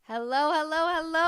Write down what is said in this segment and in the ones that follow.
Hello,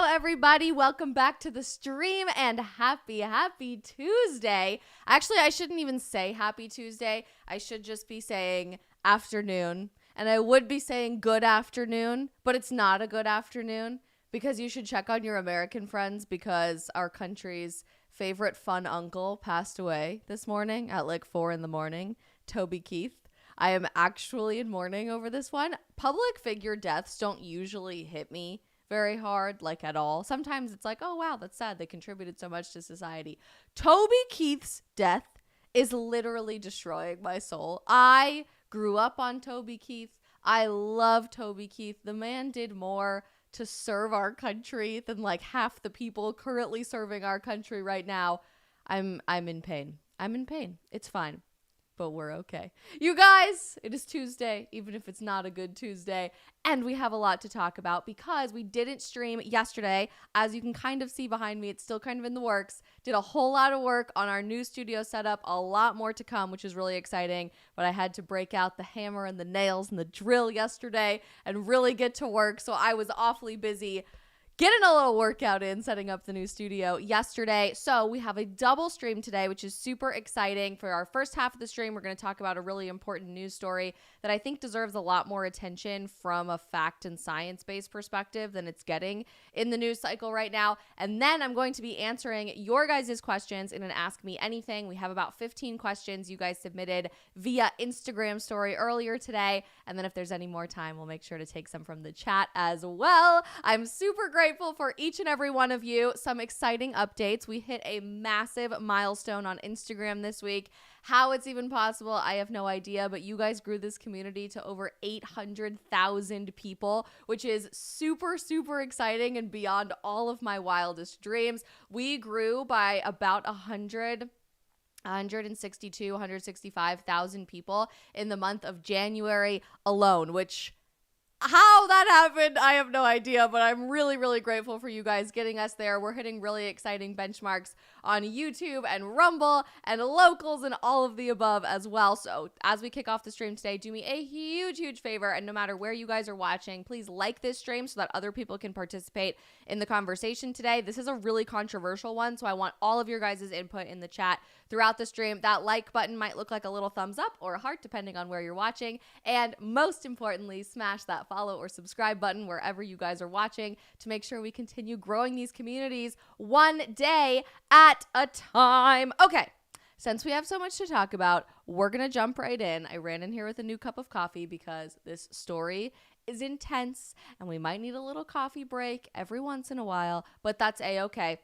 everybody. Welcome back to the stream and happy Tuesday. Actually, I shouldn't even say happy Tuesday. I should just be saying afternoon. And I would be saying good afternoon, but it's not a good afternoon because you should check on your American friends because our country's favorite fun uncle passed away this morning at like 4 a.m, Toby Keith. I am actually in mourning over this one. Public figure deaths don't usually hit me very hard, like at all. Sometimes it's like, oh, wow, that's sad. They contributed so much to society. Toby Keith's death is literally destroying my soul. I grew up on Toby Keith. I love Toby Keith. The man did more to serve our country than like half the people currently serving our country right now. I'm in pain. I'm in pain. It's fine. But we're okay. You guys, it is Tuesday, even if it's not a good Tuesday. And we have a lot to talk about because we didn't stream yesterday. As you can kind of see behind me, it's still kind of in the works. Did a whole lot of work on our new studio setup. A lot more to come, which is really exciting. But I had to break out the hammer and the nails and the drill yesterday and really get to work. So I was awfully busy getting a little workout in, setting up the new studio yesterday. So we have a double stream today, which is super exciting. For our first half of the stream, we're going to talk about a really important news story that I think deserves a lot more attention from a fact and science-based perspective than it's getting in the news cycle right now. And then I'm going to be answering your guys' questions in an Ask Me Anything. We have about 15 questions you guys submitted via Instagram story earlier today. And then if there's any more time, we'll make sure to take some from the chat as well. I'm super grateful for each and every one of you. Some exciting updates. We hit a massive milestone on Instagram this week. How it's even possible, I have no idea, but you guys grew this community to over 800,000 people, which is super, super exciting and beyond all of my wildest dreams. We grew by about 165,000 people in the month of January alone, which how that happened, I have no idea, but I'm really, really grateful for you guys getting us there. We're hitting really exciting benchmarks on YouTube and Rumble and locals and all of the above as well. So as we kick off the stream today, do me a huge, huge favor. And no matter where you guys are watching, please like this stream so that other people can participate in the conversation today. This is a really controversial one, so I want all of your guys' input in the chat throughout the stream. That like button might look like a little thumbs up or a heart, depending on where you're watching. And most importantly, smash that follow or subscribe button wherever you guys are watching to make sure we continue growing these communities one day at a time. Okay, since we have so much to talk about, we're going to jump right in. I ran in here with a new cup of coffee because this story is intense and we might need a little coffee break every once in a while, but that's a-okay.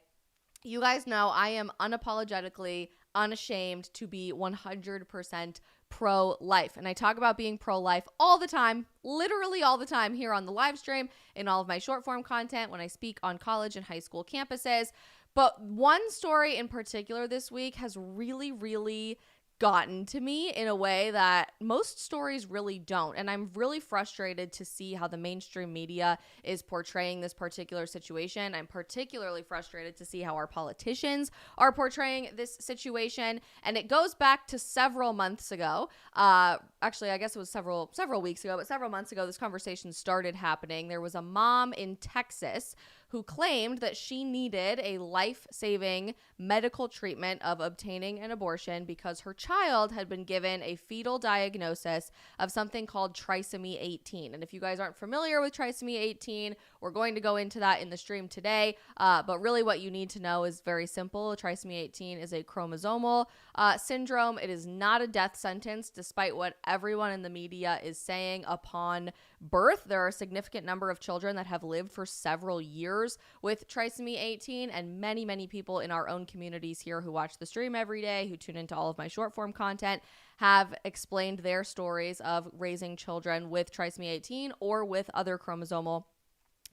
You guys know I am unapologetically unashamed to be 100% pro-life. And I talk about being pro-life all the time, literally all the time here on the live stream, in all of my short form content, when I speak on college and high school campuses. But one story in particular this week has really, really gotten to me in a way that most stories really don't. And I'm really frustrated to see how the mainstream media is portraying this particular situation. I'm particularly frustrated to see how our politicians are portraying this situation. And it goes back to several months ago. Actually, I guess it was several weeks ago, but several months ago, this conversation started happening. There was a mom in Texas who claimed that she needed a life-saving medical treatment of obtaining an abortion because her child had been given a fetal diagnosis of something called Trisomy 18. And if you guys aren't familiar with Trisomy 18, we're going to go into that in the stream today. But really what you need to know is very simple. Trisomy 18 is a chromosomal syndrome. It is not a death sentence, despite what everyone in the media is saying. Upon birth, there are a significant number of children that have lived for several years with Trisomy 18, and many, many people in our own communities here who watch the stream every day, who tune into all of my short form content, have explained their stories of raising children with Trisomy 18 or with other chromosomal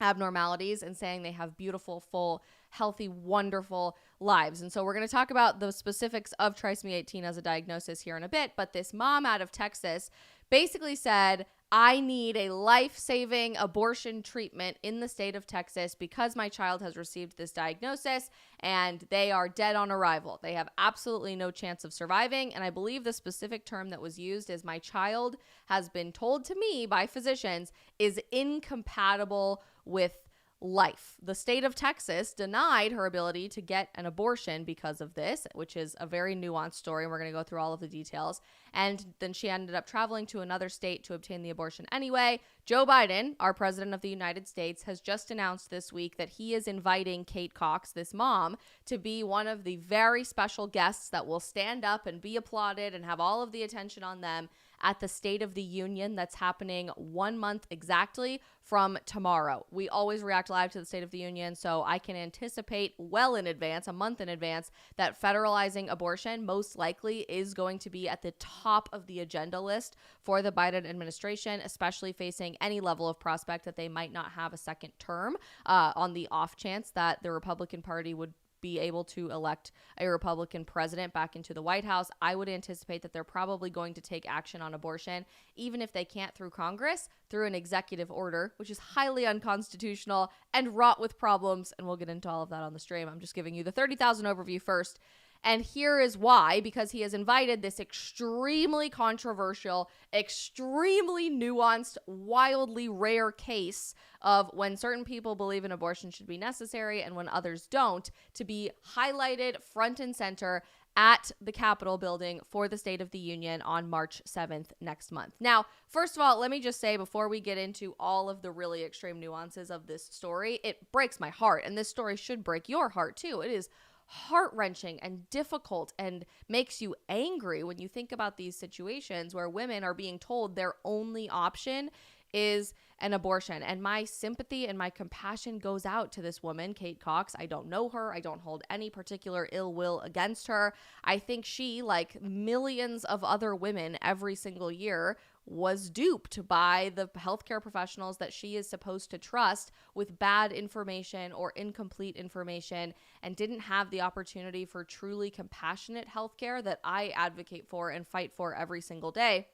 abnormalities and saying they have beautiful, full, healthy, wonderful lives. And so we're going to talk about the specifics of Trisomy 18 as a diagnosis here in a bit. But this mom out of Texas basically said, I need a life-saving abortion treatment in the state of Texas because my child has received this diagnosis and they are dead on arrival. They have absolutely no chance of surviving. And I believe the specific term that was used is my child has been told to me by physicians is incompatible with life. The state of Texas denied her ability to get an abortion because of this, which is a very nuanced story. We're going to go through all of the details. And then she ended up traveling to another state to obtain the abortion anyway. Joe Biden, our president of the United States, has just announced this week that he is inviting Kate Cox, this mom, to be one of the very special guests that will stand up and be applauded and have all of the attention on them at the State of the Union that's happening 1 month exactly from tomorrow. We always react live to the State of the Union, so I can anticipate well in advance, a month in advance, that federalizing abortion most likely is going to be at the top of the agenda list for the Biden administration, especially facing any level of prospect that they might not have a second term, on the off chance that the Republican Party would be able to elect a Republican president back into the White House. I would anticipate that they're probably going to take action on abortion, even if they can't through Congress, through an executive order, which is highly unconstitutional and wrought with problems. And we'll get into all of that on the stream. I'm just giving you the 30,000 overview first. And here is why, because he has invited this extremely controversial, extremely nuanced, wildly rare case of when certain people believe an abortion should be necessary and when others don't, to be highlighted front and center at the Capitol building for the State of the Union on March 7th next month. Now, first of all, let me just say before we get into all of the really extreme nuances of this story, it breaks my heart, and this story should break your heart too. It is heart-wrenching and difficult and makes you angry when you think about these situations where women are being told their only option is an abortion. And my sympathy and my compassion goes out to this woman, Kate Cox. I don't know her. I don't hold any particular ill will against her. I think she, like millions of other women every single year, was duped by the healthcare professionals that she is supposed to trust with bad information or incomplete information, and didn't have the opportunity for truly compassionate healthcare that I advocate for and fight for every single day.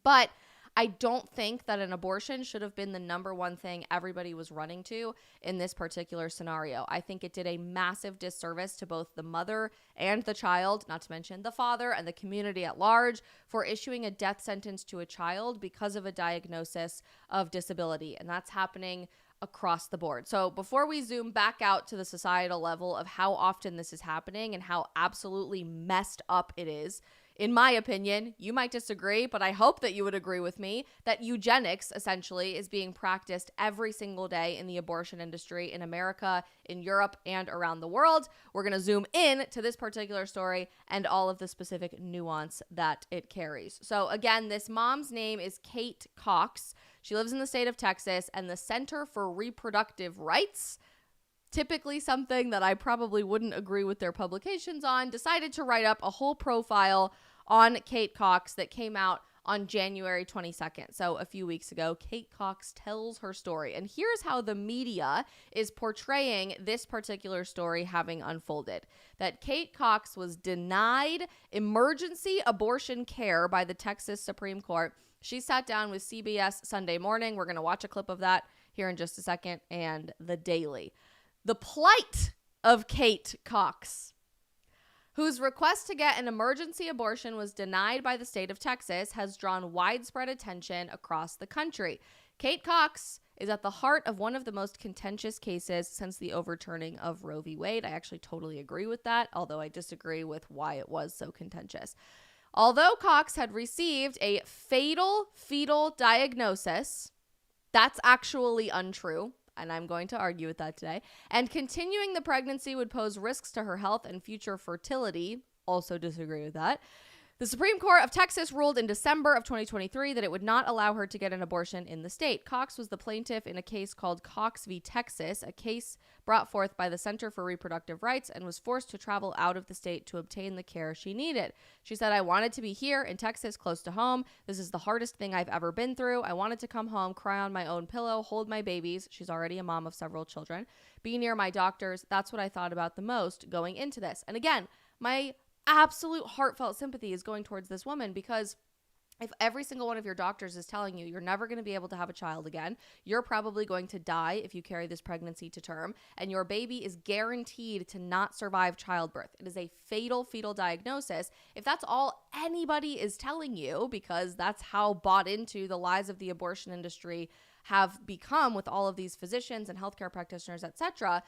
But I don't think that an abortion should have been the number one thing everybody was running to in this particular scenario. I think it did a massive disservice to both the mother and the child, not to mention the father and the community at large, for issuing a death sentence to a child because of a diagnosis of disability. And that's happening across the board. So before we zoom back out to the societal level of how often this is happening and how absolutely messed up it is, in my opinion, you might disagree, but I hope that you would agree with me that eugenics essentially is being practiced every single day in the abortion industry in America, in Europe, and around the world. We're going to zoom in to this particular story and all of the specific nuance that it carries. So again, this mom's name is Kate Cox. She lives in the state of Texas, and the Center for Reproductive Rights, typically something that I probably wouldn't agree with their publications on, decided to write up a whole profile on Kate Cox that came out on January 22nd. So a few weeks ago, Kate Cox tells her story. And here's how the media is portraying this particular story having unfolded. That Kate Cox was denied emergency abortion care by the Texas Supreme Court. She sat down with CBS Sunday Morning. We're going to watch a clip of that here in just a second, and The Daily. The plight of Kate Cox, whose request to get an emergency abortion was denied by the state of Texas, has drawn widespread attention across the country. Kate Cox is at the heart of one of the most contentious cases since the overturning of Roe v. Wade. I actually totally agree with that, although I disagree with why it was so contentious. Although Cox had received a fatal fetal diagnosis, that's actually untrue, and I'm going to argue with that today, and continuing the pregnancy would pose risks to her health and future fertility, also disagree with that. The Supreme Court of Texas ruled in December of 2023 that it would not allow her to get an abortion in the state. Cox was the plaintiff in a case called Cox v. Texas, a case brought forth by the Center for Reproductive Rights, and was forced to travel out of the state to obtain the care she needed. She said, "I wanted to be here in Texas, close to home. This is the hardest thing I've ever been through. I wanted to come home, cry on my own pillow, hold my babies." She's already a mom of several children. "Be near my doctors. That's what I thought about the most going into this." And again, my absolute heartfelt sympathy is going towards this woman, because if every single one of your doctors is telling you you're never going to be able to have a child again, you're probably going to die if you carry this pregnancy to term, and your baby is guaranteed to not survive childbirth. It is a fatal fetal diagnosis. If that's all anybody is telling you, because that's how bought into the lies of the abortion industry have become with all of these physicians and healthcare practitioners, etc.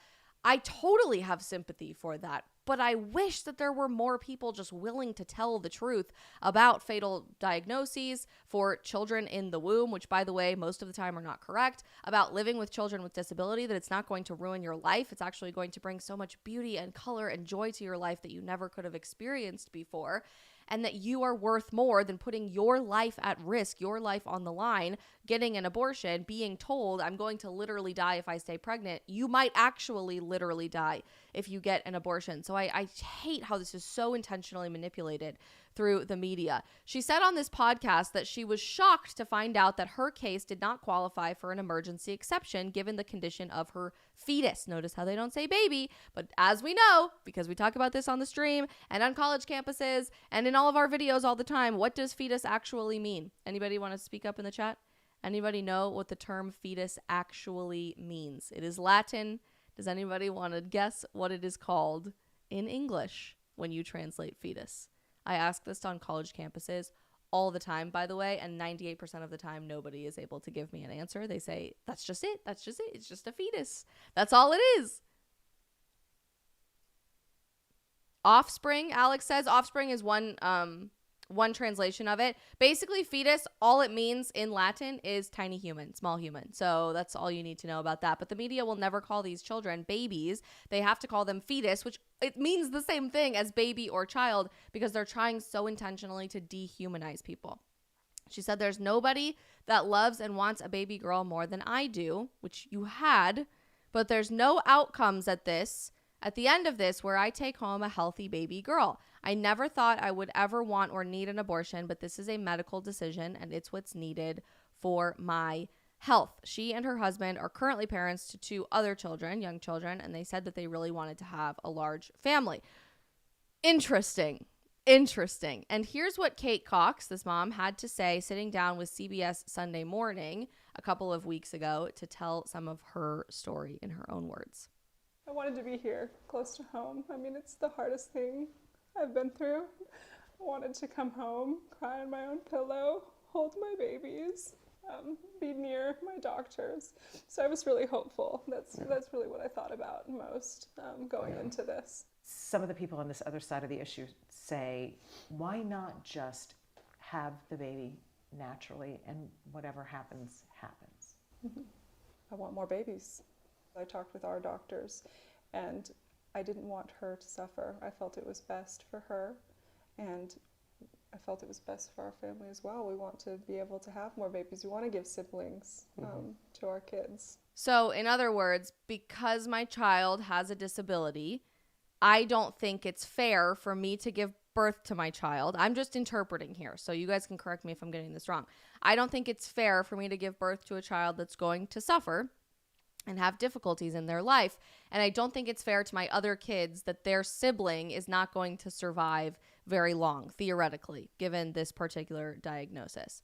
I totally have sympathy for that, but I wish that there were more people just willing to tell the truth about fatal diagnoses for children in the womb, which, by the way, most of the time are not correct, about living with children with disability, that it's not going to ruin your life. It's actually going to bring so much beauty and color and joy to your life that you never could have experienced before, and that you are worth more than putting your life at risk, your life on the line, getting an abortion, being told, I'm going to literally die if I stay pregnant. You might actually literally die if you get an abortion. So I hate how this is so intentionally manipulated through the media. She said on this podcast that she was shocked to find out that her case did not qualify for an emergency exception given the condition of her fetus. Notice how they don't say baby, but as we know, because we talk about this on the stream and on college campuses and in all of our videos all the time, what does fetus actually mean? Anybody want to speak up in the chat? Anybody know what the term fetus actually means? It is Latin. Does anybody want to guess what it is called in English when you translate fetus? I ask this on college campuses all the time, by the way, and 98% of the time, nobody is able to give me an answer. They say, that's just it. That's just it. It's just a fetus. That's all it is. Offspring, Alex says. Offspring is one translation of it. Basically, fetus, all it means in Latin is tiny human, small human. So that's all you need to know about that. But the media will never call these children babies. They have to call them fetus, which it means the same thing as baby or child because they're trying so intentionally to dehumanize people. She said, there's nobody that loves and wants a baby girl more than I do, which you had, but there's no outcomes at the end of this where I take home a healthy baby girl. I never thought I would ever want or need an abortion, but this is a medical decision and it's what's needed for my health. She and her husband are currently parents to 2 other children, young children, and they said that they really wanted to have a large family. Interesting. And here's what Kate Cox, this mom, had to say sitting down with CBS Sunday Morning a couple of weeks ago to tell some of her story in her own words. I wanted to be here, close to home. I mean, it's the hardest thing I've been through. I wanted to come home, cry on my own pillow, hold my babies, be near my doctors. So I was really hopeful. That's really what I thought about most going into this. Some of the people on this other side of the issue say, why not just have the baby naturally and whatever happens, happens? Mm-hmm. I want more babies. I talked with our doctors and I didn't want her to suffer. I felt it was best for her and I felt it was best for our family as well. We want to be able to have more babies. We want to give siblings to our kids. So in other words, because my child has a disability, I don't think it's fair for me to give birth to my child. I'm just interpreting here, so you guys can correct me if I'm getting this wrong. I don't think it's fair for me to give birth to a child that's going to suffer and have difficulties in their life. And I don't think it's fair to my other kids that their sibling is not going to survive very long, theoretically, given this particular diagnosis.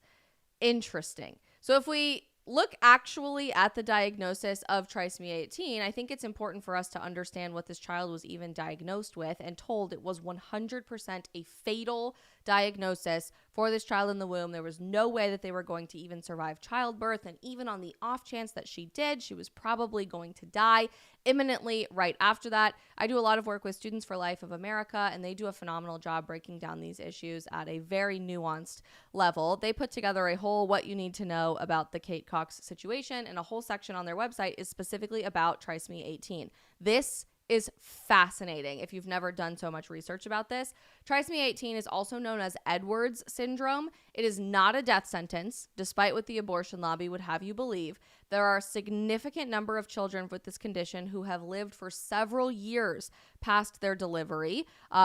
Interesting. So if we look actually at the diagnosis of trisomy 18, I think it's important for us to understand what this child was even diagnosed with and told. It was 100% a fatal diagnosis for this child in the womb. There was no way that they were going to even survive childbirth. And even on the off chance that she did, she was probably going to die imminently right after that. I do a lot of work with Students for Life of America, and they do a phenomenal job breaking down these issues at a very nuanced level. They put together a whole what you need to know about the Kate Cox situation, and a whole section on their website is specifically about trisomy 18. This is fascinating if you've never done so much research about this. Trisomy 18 is also known as Edwards syndrome. It is not a death sentence, despite what the abortion lobby would have you believe. There are a significant number of children with this condition who have lived for several years past their delivery.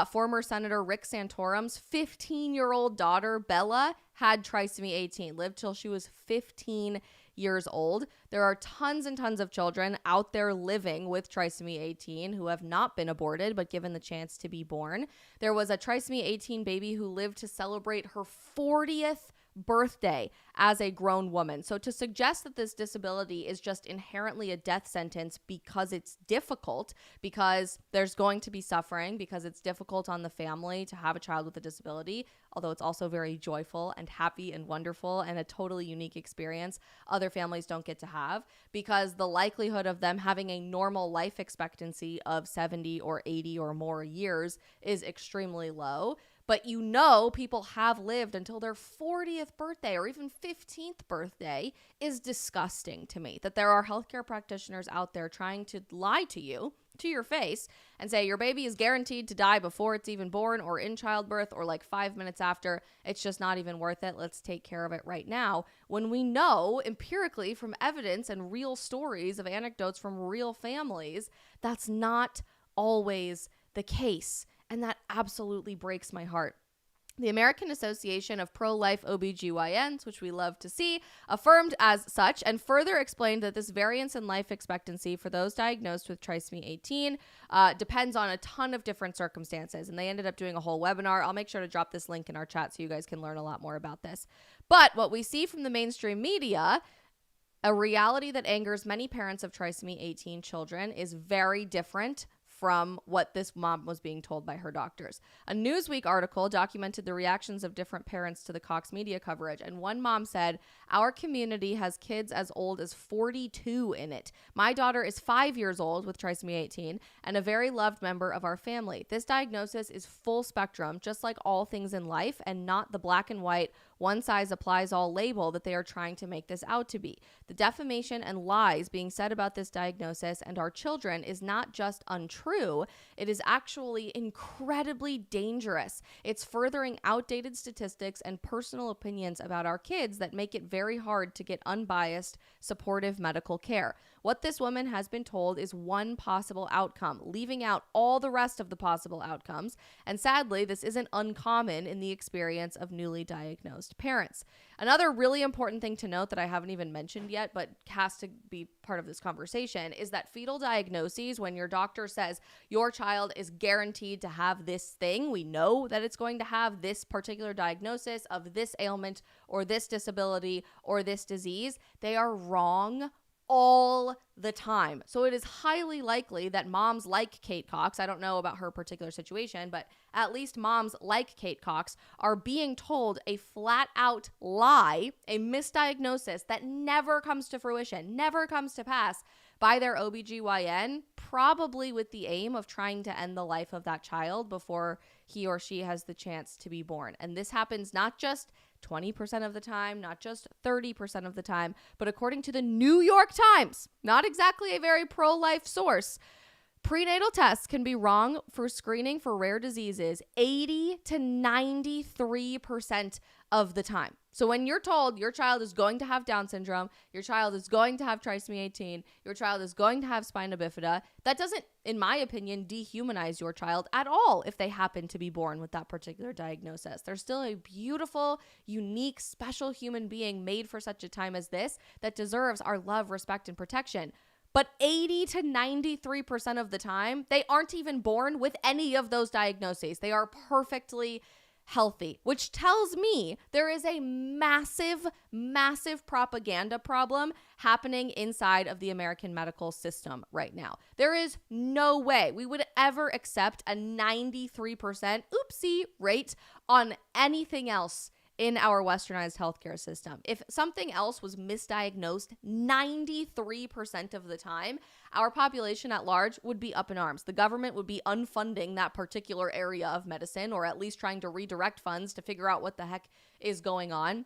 Former Senator Rick Santorum's 15-year-old daughter, Bella, had trisomy 18, lived till she was 15 years old. There are tons and tons of children out there living with trisomy 18 who have not been aborted but given the chance to be born. There was a trisomy 18 baby who lived to celebrate her 40th birthday as a grown woman. So to suggest that this disability is just inherently a death sentence because it's difficult, because there's going to be suffering, because it's difficult on the family to have a child with a disability, although it's also very joyful and happy and wonderful and a totally unique experience other families don't get to have, because the likelihood of them having a normal life expectancy of 70 or 80 or more years is extremely low. But you know, people have lived until their 40th birthday or even 15th birthday is disgusting to me. That there are healthcare practitioners out there trying to lie to you, to your face, and say your baby is guaranteed to die before it's even born or in childbirth or like 5 minutes after. It's just not even worth it. Let's take care of it right now. When we know empirically from evidence and real stories of anecdotes from real families, that's not always the case. And that absolutely breaks my heart. The American Association of Pro-Life OBGYNs, which we love to see, affirmed as such and further explained that this variance in life expectancy for those diagnosed with trisomy 18 depends on a ton of different circumstances. And they ended up doing a whole webinar. I'll make sure to drop this link in our chat so you guys can learn a lot more about this. But what we see from the mainstream media, a reality that angers many parents of trisomy 18 children, is very different from what this mom was being told by her doctors. A Newsweek article documented the reactions of different parents to the Cox media coverage, and one mom said, "Our community has kids as old as 42 in it. My daughter is 5 years old with trisomy 18 and a very loved member of our family. This diagnosis is full spectrum, just like all things in life, and not the black and white one-size-applies-all label that they are trying to make this out to be. The defamation and lies being said about this diagnosis and our children is not just untrue, it is actually incredibly dangerous. It's furthering outdated statistics and personal opinions about our kids that make it very hard to get unbiased, supportive medical care. What this woman has been told is one possible outcome, leaving out all the rest of the possible outcomes. And sadly, this isn't uncommon in the experience of newly diagnosed parents." Another really important thing to note that I haven't even mentioned yet, but has to be part of this conversation, is that fetal diagnoses, when your doctor says your child is guaranteed to have this thing, we know that it's going to have this particular diagnosis of this ailment or this disability or this disease, they are wrong all the time. So it is highly likely that moms like Kate Cox, I don't know about her particular situation, but at least moms like Kate Cox are being told a flat out lie, a misdiagnosis that never comes to fruition, never comes to pass by their OBGYN, probably with the aim of trying to end the life of that child before he or she has the chance to be born. And this happens not just 20% of the time, not just 30% of the time, but according to the New York Times, not exactly a very pro-life source, prenatal tests can be wrong for screening for rare diseases 80 to 93% of the time. So when you're told your child is going to have Down syndrome, your child is going to have trisomy 18, your child is going to have spina bifida, that doesn't, in my opinion, dehumanize your child at all if they happen to be born with that particular diagnosis. They're still a beautiful, unique, special human being made for such a time as this that deserves our love, respect, and protection. But 80 to 93% of the time, they aren't even born with any of those diagnoses. They are perfectly healthy, which tells me there is a massive, massive propaganda problem happening inside of the American medical system right now. There is no way we would ever accept a 93% oopsie rate on anything else in our westernized healthcare system. If something else was misdiagnosed 93% of the time, our population at large would be up in arms. The government would be unfunding that particular area of medicine, or at least trying to redirect funds to figure out what the heck is going on.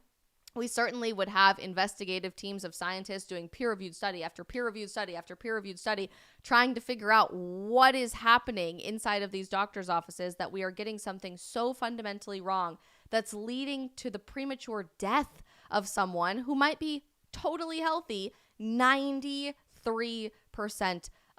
We certainly would have investigative teams of scientists doing peer-reviewed study after peer-reviewed study after peer-reviewed study, trying to figure out what is happening inside of these doctors' offices that we are getting something so fundamentally wrong that's leading to the premature death of someone who might be totally healthy 93%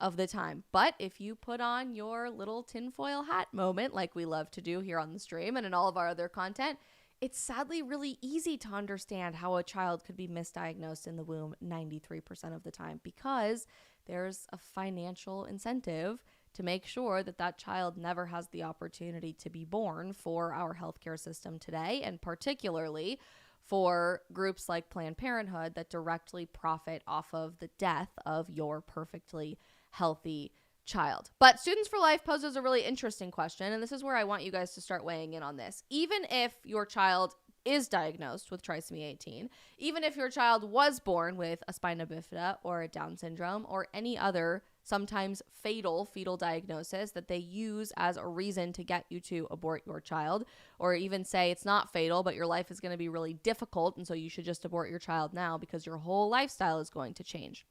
of the time. But if you put on your little tinfoil hat moment, like we love to do here on the stream and in all of our other content, it's sadly really easy to understand how a child could be misdiagnosed in the womb 93% of the time, because there's a financial incentive to make sure that that child never has the opportunity to be born for our healthcare system today, and particularly for groups like Planned Parenthood that directly profit off of the death of your perfectly healthy child. But Students for Life poses a really interesting question, and this is where I want you guys to start weighing in on this. Even if your child is diagnosed with trisomy 18, even if your child was born with a spina bifida or a Down syndrome or any other sometimes fatal fetal diagnosis that they use as a reason to get you to abort your child, or even say it's not fatal, but your life is going to be really difficult, and so you should just abort your child now because your whole lifestyle is going to change.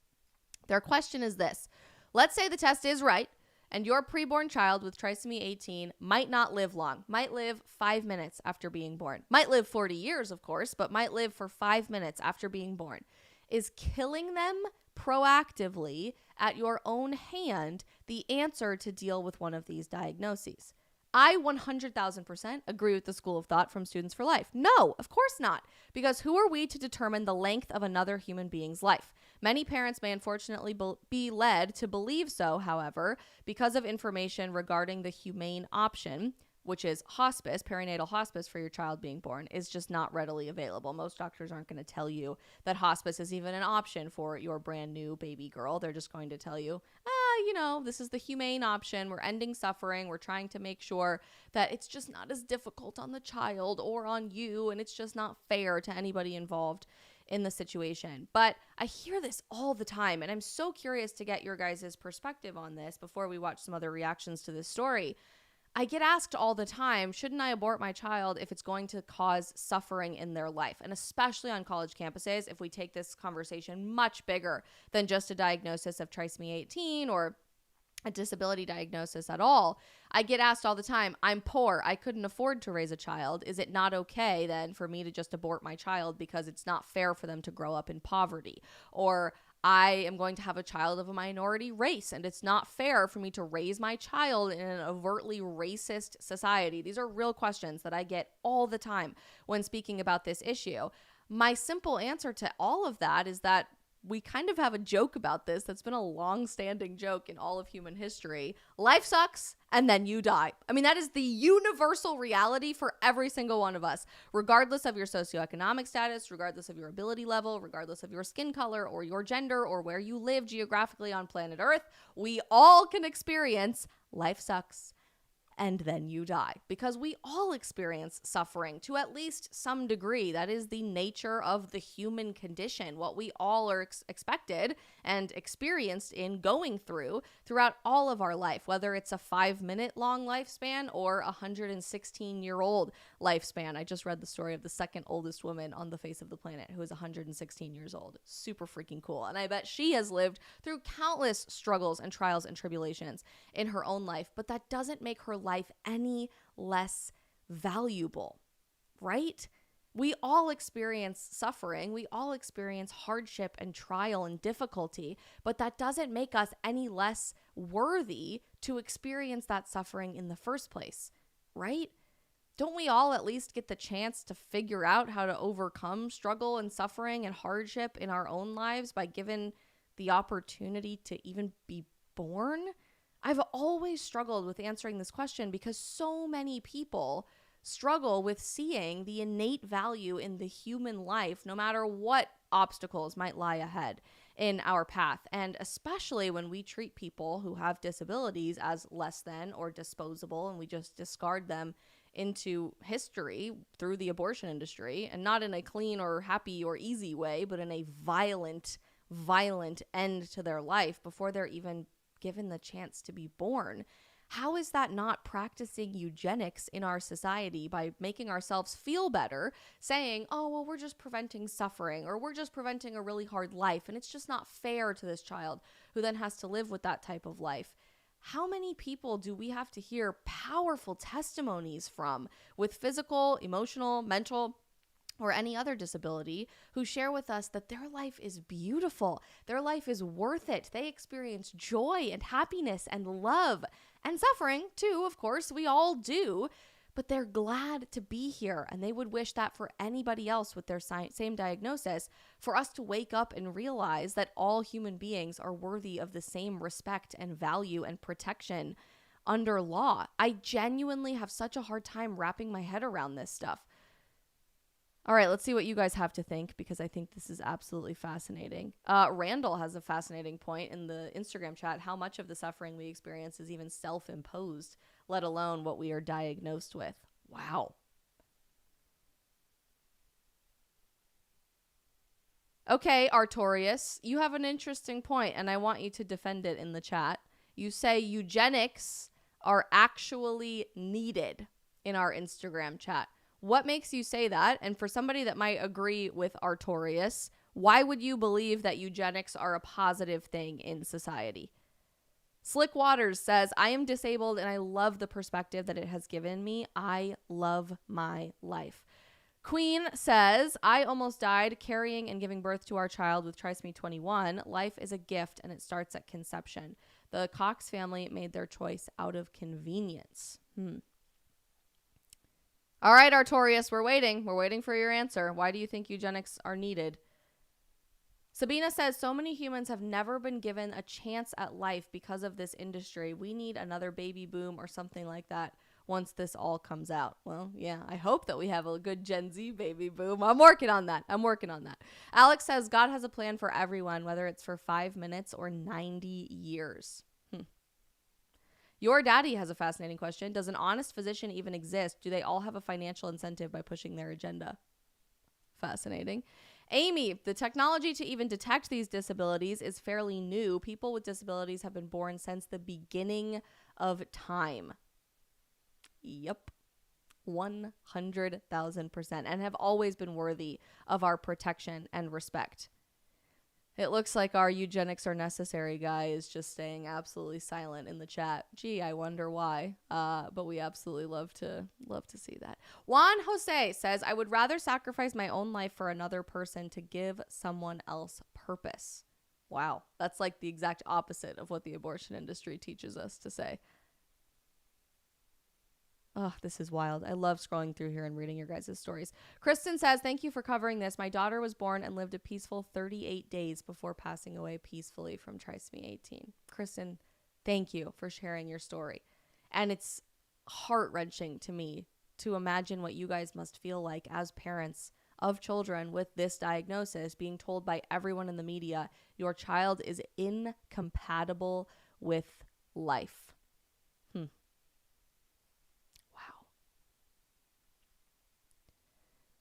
Their question is this. Let's say the test is right, and your preborn child with trisomy 18 might not live long, might live 5 minutes after being born, might live 40 years, of course, but might live for 5 minutes after being born. Is killing them proactively at your own hand the answer to deal with one of these diagnoses? I 100,000% agree with the school of thought from Students for Life. No, of course not, because who are we to determine the length of another human being's life? Many parents may unfortunately be led to believe so, however, because of information regarding the humane option, which is hospice, perinatal hospice for your child being born, is just not readily available. Most doctors aren't going to tell you that hospice is even an option for your brand new baby girl. They're just going to tell you, this is the humane option. We're ending suffering. We're trying to make sure that it's just not as difficult on the child or on you, and it's just not fair to anybody involved in the situation. But I hear this all the time, and I'm so curious to get your guys' perspective on this before we watch some other reactions to this story. I get asked all the time, shouldn't I abort my child if it's going to cause suffering in their life? And especially on college campuses, if we take this conversation much bigger than just a diagnosis of trisomy 18 or a disability diagnosis at all, I get asked all the time, I'm poor, I couldn't afford to raise a child. Is it not okay then for me to just abort my child because it's not fair for them to grow up in poverty? Or I am going to have a child of a minority race, and it's not fair for me to raise my child in an overtly racist society. These are real questions that I get all the time when speaking about this issue. My simple answer to all of that is that we kind of have a joke about this that's been a long-standing joke in all of human history. Life sucks, and then you die. I mean, that is the universal reality for every single one of us, regardless of your socioeconomic status, regardless of your ability level, regardless of your skin color or your gender or where you live geographically on planet Earth. We all can experience life sucks, and then you die, because we all experience suffering to at least some degree. That is the nature of the human condition, what we all are expected and experienced in going throughout all of our life, whether it's a 5-minute long lifespan or a 116-year-old lifespan. I just read the story of the second oldest woman on the face of the planet who is 116 years old. Super freaking cool. And I bet she has lived through countless struggles and trials and tribulations in her own life, but that doesn't make her life any less valuable, right? We all experience suffering. We all experience hardship and trial and difficulty, but that doesn't make us any less worthy to experience that suffering in the first place, right? Don't we all at least get the chance to figure out how to overcome struggle and suffering and hardship in our own lives by given the opportunity to even be born? I've always struggled with answering this question because so many people struggle with seeing the innate value in the human life, no matter what obstacles might lie ahead in our path. And especially when we treat people who have disabilities as less than or disposable, and we just discard them into history through the abortion industry, and not in a clean or happy or easy way, but in a violent end to their life before they're even given the chance to be born. How is that not practicing eugenics in our society by making ourselves feel better, saying, oh, well, we're just preventing suffering, or we're just preventing a really hard life, and it's just not fair to this child who then has to live with that type of life? How many people do we have to hear powerful testimonies from with physical, emotional, mental, or any other disability who share with us that their life is beautiful, their life is worth it, they experience joy and happiness and love and suffering too, of course, we all do, but they're glad to be here, and they would wish that for anybody else with their same diagnosis, for us to wake up and realize that all human beings are worthy of the same respect and value and protection under law. I genuinely have such a hard time wrapping my head around this stuff. All right, let's see what you guys have to think, because I think this is absolutely fascinating. Randall has a fascinating point in the Instagram chat. How much of the suffering we experience is even self-imposed, let alone what we are diagnosed with? Wow. Okay, Artorius, you have an interesting point, and I want you to defend it in the chat. You say eugenics are actually needed in our Instagram chat. What makes you say that? And for somebody that might agree with Artorius, why would you believe that eugenics are a positive thing in society? Slick Waters says, I am disabled and I love the perspective that it has given me. I love my life. Queen says, I almost died carrying and giving birth to our child with Trisomy 21. Life is a gift and it starts at conception. The Cox family made their choice out of convenience. All right, Artorius, we're waiting. We're waiting for your answer. Why do you think eugenics are needed? Sabina says, so many humans have never been given a chance at life because of this industry. We need another baby boom or something like that once this all comes out. Well, yeah, I hope that we have a good Gen Z baby boom. I'm working on that. Alex says, God has a plan for everyone, whether it's for 5 minutes or 90 years. Your daddy has a fascinating question. Does an honest physician even exist? Do they all have a financial incentive by pushing their agenda? Fascinating. Amy, the technology to even detect these disabilities is fairly new. People with disabilities have been born since the beginning of time. Yep. 100,000%, and have always been worthy of our protection and respect. It looks like our eugenics are necessary guy is just staying absolutely silent in the chat. Gee, I wonder why. But we absolutely love to see that. Juan Jose says, I would rather sacrifice my own life for another person to give someone else purpose. Wow. That's like the exact opposite of what the abortion industry teaches us to say. Oh, this is wild. I love scrolling through here and reading your guys' stories. Kristen says, thank you for covering this. My daughter was born and lived a peaceful 38 days before passing away peacefully from trisomy 18. Kristen, thank you for sharing your story. And it's heart-wrenching to me to imagine what you guys must feel like as parents of children with this diagnosis, being told by everyone in the media, your child is incompatible with life.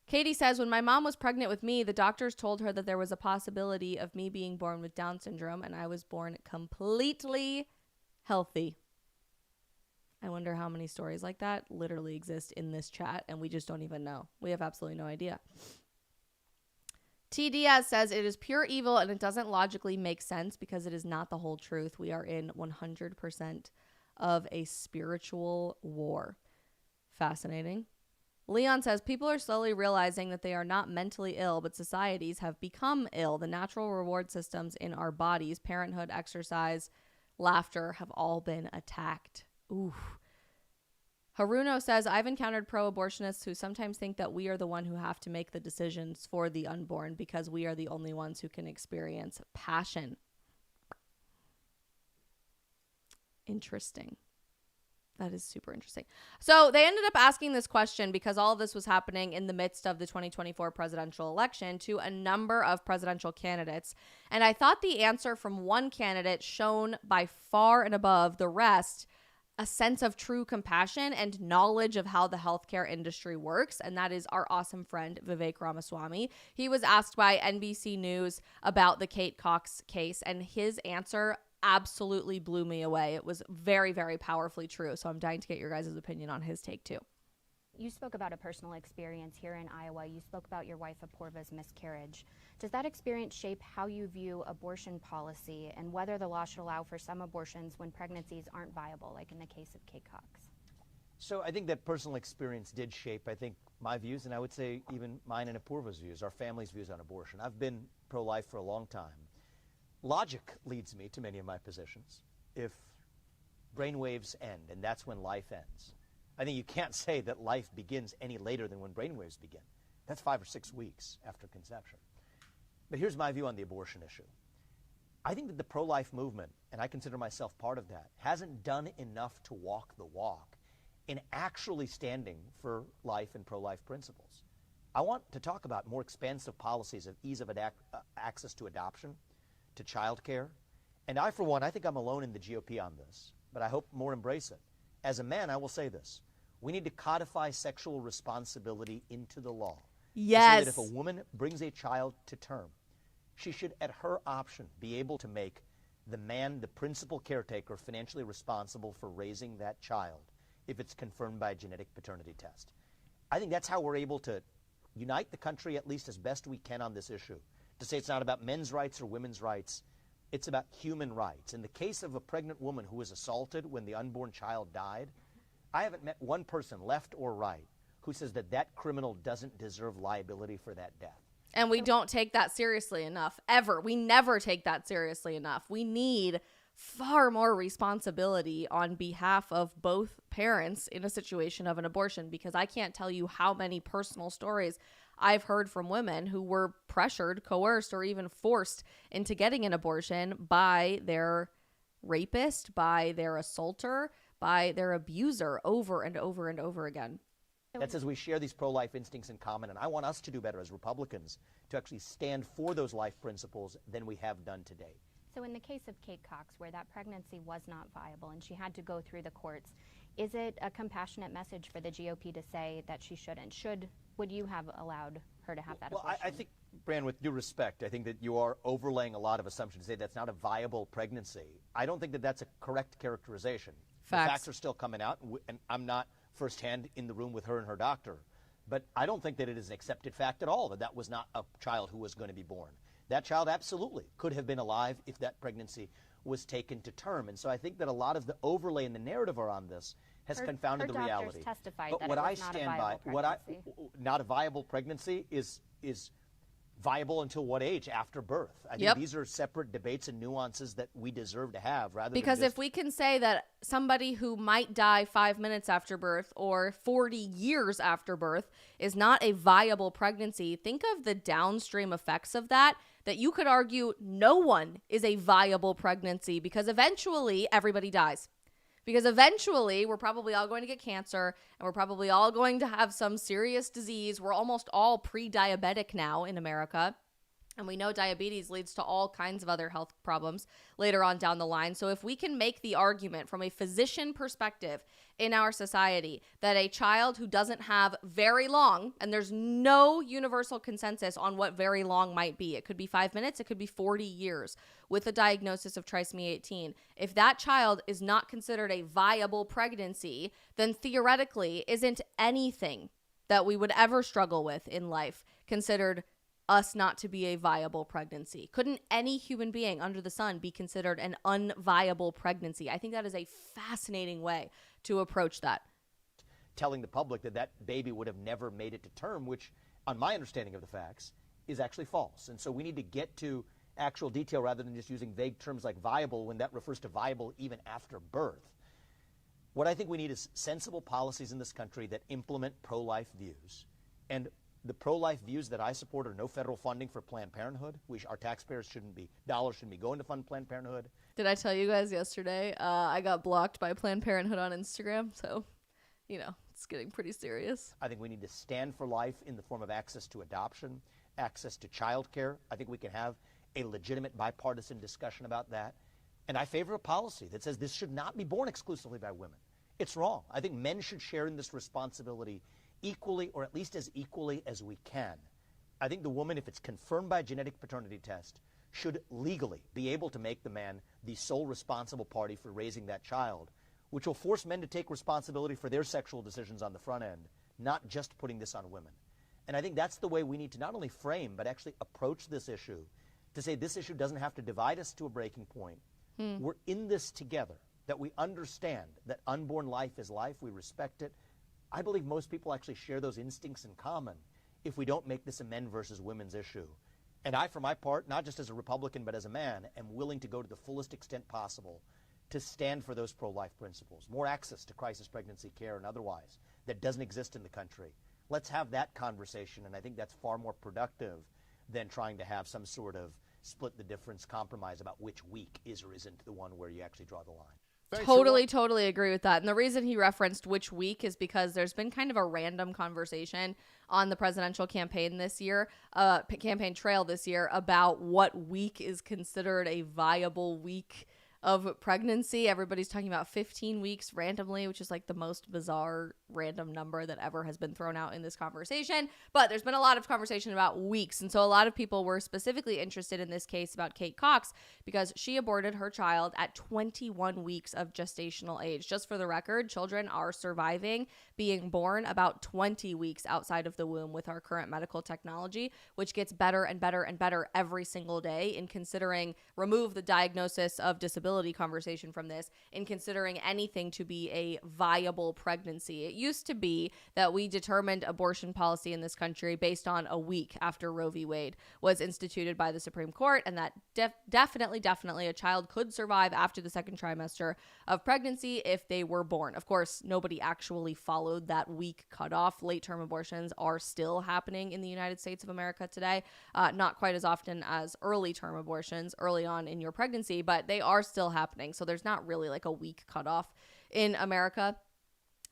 Katie says, when my mom was pregnant with me, the doctors told her that there was a possibility of me being born with Down syndrome, and I was born completely healthy. I wonder how many stories like that literally exist in this chat, and we just don't even know. We have absolutely no idea. T. Diaz says, it is pure evil, and it doesn't logically make sense because it is not the whole truth. We are in 100% of a spiritual war. Fascinating. Leon says, people are slowly realizing that they are not mentally ill, but societies have become ill. The natural reward systems in our bodies, parenthood, exercise, laughter, have all been attacked. Ooh. Haruno says, I've encountered pro-abortionists who sometimes think that we are the one who have to make the decisions for the unborn because we are the only ones who can experience passion. Interesting. That is super interesting. So they ended up asking this question because all of this was happening in the midst of the 2024 presidential election to a number of presidential candidates. And I thought the answer from one candidate shone by far and above the rest a sense of true compassion and knowledge of how the healthcare industry works. And that is our awesome friend, Vivek Ramaswamy. He was asked by NBC News about the Kate Cox case, and his answer absolutely blew me away. It was very, very powerfully true. So I'm dying to get your guys' opinion on his take too. You spoke about a personal experience here in Iowa. You spoke about your wife Apoorva's miscarriage. Does that experience shape how you view abortion policy and whether the law should allow for some abortions when pregnancies aren't viable, like in the case of Kate Cox? So I think that personal experience did shape, I think, my views, and I would say even mine and Apoorva's views, our family's views on abortion. I've been pro-life for a long time. Logic leads me to many of my positions. If brainwaves end, and that's when life ends, I think you can't say that life begins any later than when brainwaves begin. That's 5 or 6 weeks after conception. But here's my view on the abortion issue. I think that the pro-life movement, and I consider myself part of that, hasn't done enough to walk the walk in actually standing for life and pro-life principles. I want to talk about more expansive policies of ease of access to adoption, to child care. And I, for one, I think I'm alone in the GOP on this, but I hope more embrace it. As a man, I will say this. We need to codify sexual responsibility into the law. Yes. To say that if a woman brings a child to term, she should, at her option, be able to make the man, the principal caretaker, financially responsible for raising that child if it's confirmed by a genetic paternity test. I think that's how we're able to unite the country at least as best we can on this issue. To say it's not about men's rights or women's rights, it's about human rights. In the case of a pregnant woman who was assaulted when the unborn child died, I haven't met one person, left or right, who says that that criminal doesn't deserve liability for that death. And we don't take that seriously enough, ever. We never take that seriously enough. We need far more responsibility on behalf of both parents in a situation of an abortion, because I can't tell you how many personal stories I've heard from women who were pressured, coerced, or even forced into getting an abortion by their rapist, by their assaulter, by their abuser over and over and over again. That says we share these pro-life instincts in common, and I want us to do better as Republicans to actually stand for those life principles than we have done to date. So in the case of Kate Cox, where that pregnancy was not viable and she had to go through the courts, is it a compassionate message for the GOP to say that she shouldn't? Would you have allowed her to have that abortion? Well, I think, Bran, with due respect, I think that you are overlaying a lot of assumptions to say that's not a viable pregnancy. I don't think that that's a correct characterization. Facts. The facts are still coming out, and I'm not firsthand in the room with her and her doctor. But I don't think that it is an accepted fact at all that that was not a child who was going to be born. That child absolutely could have been alive if that pregnancy was taken to term. And so I think that a lot of the overlay in the narrative around this has confounded the reality. Her doctors testified but that what it was I not stand a viable by, pregnancy. not a viable pregnancy is viable until what age? After birth. I think Yep. these are separate debates and nuances that we deserve to have rather Because than just, if we can say that somebody who might die 5 minutes after birth or 40 years after birth is not a viable pregnancy, think of the downstream effects of that you could argue no one is a viable pregnancy, because eventually everybody dies. Because eventually we're probably all going to get cancer, and we're probably all going to have some serious disease. We're almost all pre-diabetic now in America. And we know diabetes leads to all kinds of other health problems later on down the line. So if we can make the argument from a physician perspective in our society that a child who doesn't have very long, and there's no universal consensus on what very long might be. It could be 5 minutes, it could be 40 years with a diagnosis of trisomy 18. If that child is not considered a viable pregnancy, then theoretically isn't anything that we would ever struggle with in life considered us not to be a viable pregnancy. Couldn't any human being under the sun be considered an unviable pregnancy? I think that is a fascinating way to approach that. telling the public that that baby would have never made it to term, which, on my understanding of the facts, is actually false. And so we need to get to actual detail rather than just using vague terms like viable when that refers to viable even after birth. What I think we need is sensible policies in this country that implement pro-life views. And the pro-life views that I support are no federal funding for Planned Parenthood. Our taxpayers dollars shouldn't be going to fund Planned Parenthood. Did I tell you guys yesterday I got blocked by Planned Parenthood on Instagram? So, it's getting pretty serious. I think we need to stand for life in the form of access to adoption, access to child care. I think we can have a legitimate bipartisan discussion about that. And I favor a policy that says this should not be borne exclusively by women. It's wrong. I think men should share in this responsibility equally, or at least as equally as we can. I think the woman, if it's confirmed by a genetic paternity test, should legally be able to make the man the sole responsible party for raising that child, which will force men to take responsibility for their sexual decisions on the front end, not just putting this on women. And I think that's the way we need to not only frame, but actually approach this issue, to say this issue doesn't have to divide us to a breaking point. We're in this together, that we understand that unborn life is life, we respect it. I believe most people actually share those instincts in common if we don't make this a men versus women's issue. And I, for my part, not just as a Republican, but as a man, am willing to go to the fullest extent possible to stand for those pro-life principles. More access to crisis pregnancy care and otherwise that doesn't exist in the country. Let's have that conversation, and I think that's far more productive than trying to have some sort of split the difference compromise about which week is or isn't the one where you actually draw the line. Totally agree with that. And the reason he referenced which week is because there's been kind of a random conversation on the presidential campaign this year, campaign trail this year, about what week is considered a viable week of pregnancy. Everybody's talking about 15 weeks randomly, which is like the most bizarre random number that ever has been thrown out in this conversation. But there's been a lot of conversation about weeks. And so a lot of people were specifically interested in this case about Kate Cox because she aborted her child at 21 weeks of gestational age. Just for the record, children are surviving being born about 20 weeks outside of the womb with our current medical technology, which gets better and better and better every single day in considering, remove the diagnosis of disability conversation from this, in considering anything to be a viable pregnancy. It used to be that we determined abortion policy in this country based on a week after Roe v. Wade was instituted by the Supreme Court, and that definitely a child could survive after the second trimester of pregnancy if they were born. Of course, nobody actually followed that week cutoff. Late-term abortions are still happening in the United States of America today, not quite as often as early-term abortions early on in your pregnancy, but they are still happening. So there's not really like a week cutoff in America.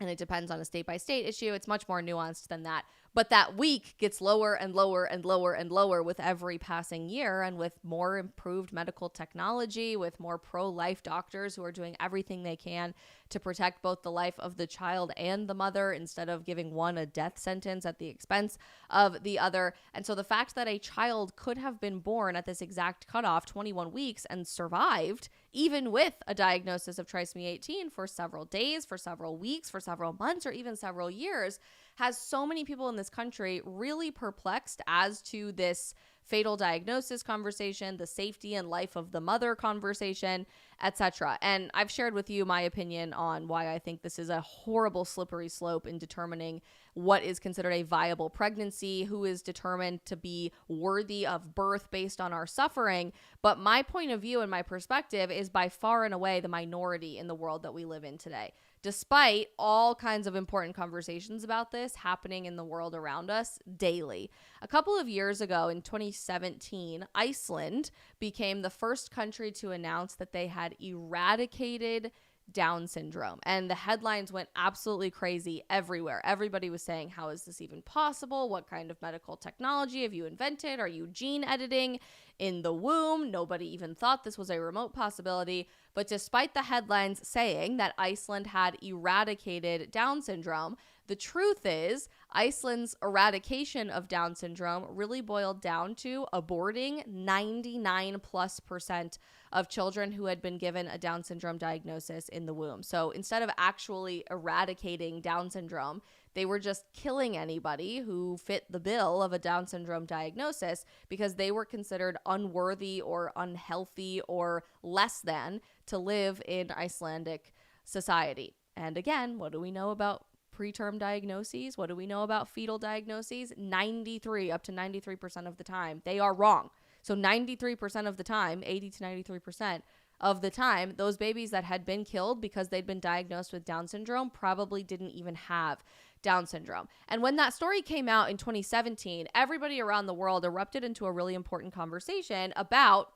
And it depends on a state-by-state issue. It's much more nuanced than that. But that week gets lower and lower and lower and lower with every passing year, and with more improved medical technology, with more pro-life doctors who are doing everything they can to protect both the life of the child and the mother instead of giving one a death sentence at the expense of the other. And so the fact that a child could have been born at this exact cutoff, 21 weeks, and survived, even with a diagnosis of trisomy 18 for several days, for several weeks, for several months, or even several years, has so many people in this country really perplexed as to this fatal diagnosis conversation, the safety and life of the mother conversation, etc. And I've shared with you my opinion on why I think this is a horrible slippery slope in determining what is considered a viable pregnancy, who is determined to be worthy of birth based on our suffering. But my point of view and my perspective is by far and away the minority in the world that we live in today. Despite all kinds of important conversations about this happening in the world around us daily. A couple of years ago, in 2017, Iceland became the first country to announce that they had eradicated Down syndrome. And the headlines went absolutely crazy everywhere. Everybody was saying, how is this even possible? What kind of medical technology have you invented? Are you gene editing in the womb? Nobody even thought this was a remote possibility. But despite the headlines saying that Iceland had eradicated Down syndrome, the truth is Iceland's eradication of Down syndrome really boiled down to aborting 99+% of children who had been given a Down syndrome diagnosis in the womb. So instead of actually eradicating Down syndrome, they were just killing anybody who fit the bill of a Down syndrome diagnosis because they were considered unworthy or unhealthy or less than to live in Icelandic society. And again, what do we know about preterm diagnoses? What do we know about fetal diagnoses? Up to 93% of the time, they are wrong. So 93% of the time, 80 to 93% of the time, those babies that had been killed because they'd been diagnosed with Down syndrome probably didn't even have Down syndrome. And when that story came out in 2017, everybody around the world erupted into a really important conversation about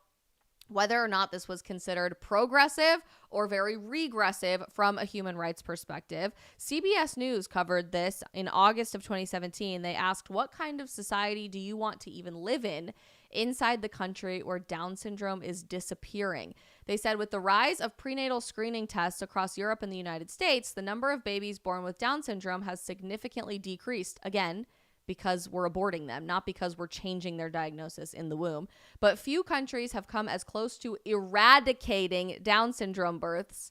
whether or not this was considered progressive or very regressive from a human rights perspective. CBS News covered this in August of 2017. They asked, what kind of society do you want to even live in inside the country where Down syndrome is disappearing? They said, with the rise of prenatal screening tests across Europe and the United States, the number of babies born with Down syndrome has significantly decreased. Again, because we're aborting them, not because we're changing their diagnosis in the womb. But few countries have come as close to eradicating Down syndrome births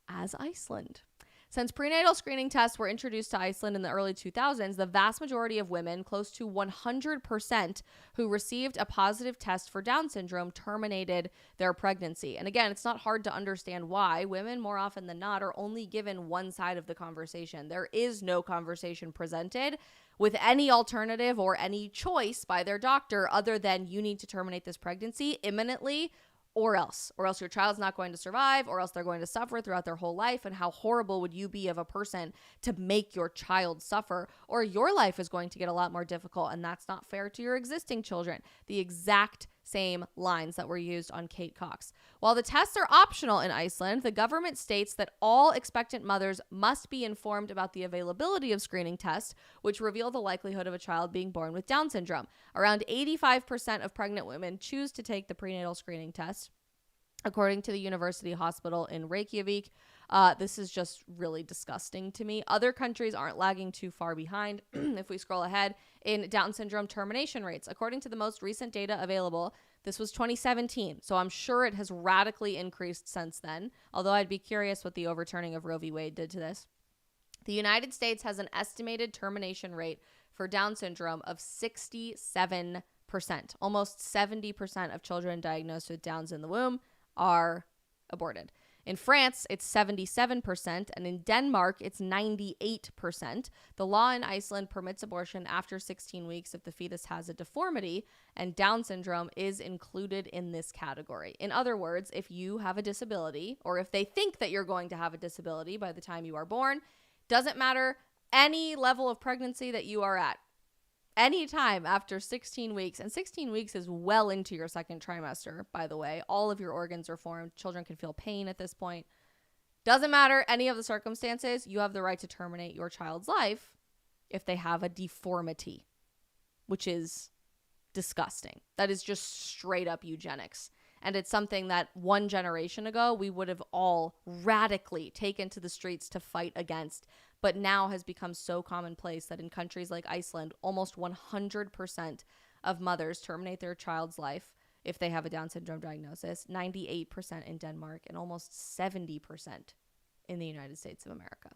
as Iceland. Since prenatal screening tests were introduced to Iceland in the early 2000s, the vast majority of women, close to 100%, who received a positive test for Down syndrome terminated their pregnancy. And again, it's not hard to understand why women, more often than not, are only given one side of the conversation. There is no conversation presented with any alternative or any choice by their doctor other than you need to terminate this pregnancy imminently or else your child's not going to survive, or else they're going to suffer throughout their whole life. And how horrible would you be of a person to make your child suffer, or your life is going to get a lot more difficult, and that's not fair to your existing children. The exact same lines that were used on Kate Cox. While the tests are optional in Iceland, the government states that all expectant mothers must be informed about the availability of screening tests, which reveal the likelihood of a child being born with Down syndrome. Around 85% of pregnant women choose to take the prenatal screening test, according to the University Hospital in Reykjavik. This is just really disgusting to me. Other countries aren't lagging too far behind. If we scroll ahead in Down syndrome termination rates, according to the most recent data available, this was 2017. So I'm sure it has radically increased since then, although I'd be curious what the overturning of Roe v. Wade did to this. The United States has an estimated termination rate for Down syndrome of 67%. Almost 70% of children diagnosed with Downs in the womb are aborted. In France, it's 77%, and in Denmark, it's 98%. The law in Iceland permits abortion after 16 weeks if the fetus has a deformity, and Down syndrome is included in this category. In other words, if you have a disability, or if they think that you're going to have a disability by the time you are born, doesn't matter any level of pregnancy that you are at. Anytime after 16 weeks, and 16 weeks is well into your second trimester, by the way, all of your organs are formed. Children can feel pain at this point. Doesn't matter any of the circumstances, you have the right to terminate your child's life if they have a deformity, which is disgusting. That is just straight up eugenics. And it's something that one generation ago, we would have all radically taken to the streets to fight against, but now has become so commonplace that in countries like Iceland, almost 100% of mothers terminate their child's life if they have a Down syndrome diagnosis, 98% in Denmark, and almost 70% in the United States of America.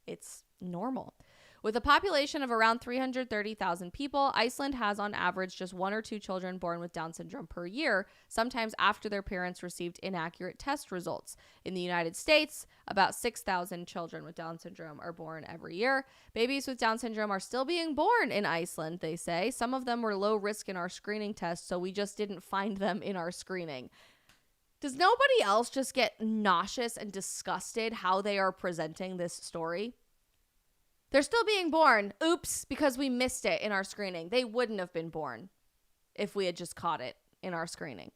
It's normal. With a population of around 330,000 people, Iceland has on average just 1 or 2 children born with Down syndrome per year, sometimes after their parents received inaccurate test results. In the United States, about 6,000 children with Down syndrome are born every year. Babies with Down syndrome are still being born in Iceland, they say. Some of them were low risk in our screening test, so we just didn't find them in our screening. Does nobody else just get nauseous and disgusted how they are presenting this story? They're still being born. Oops, because we missed it in our screening. They wouldn't have been born if we had just caught it in our screening.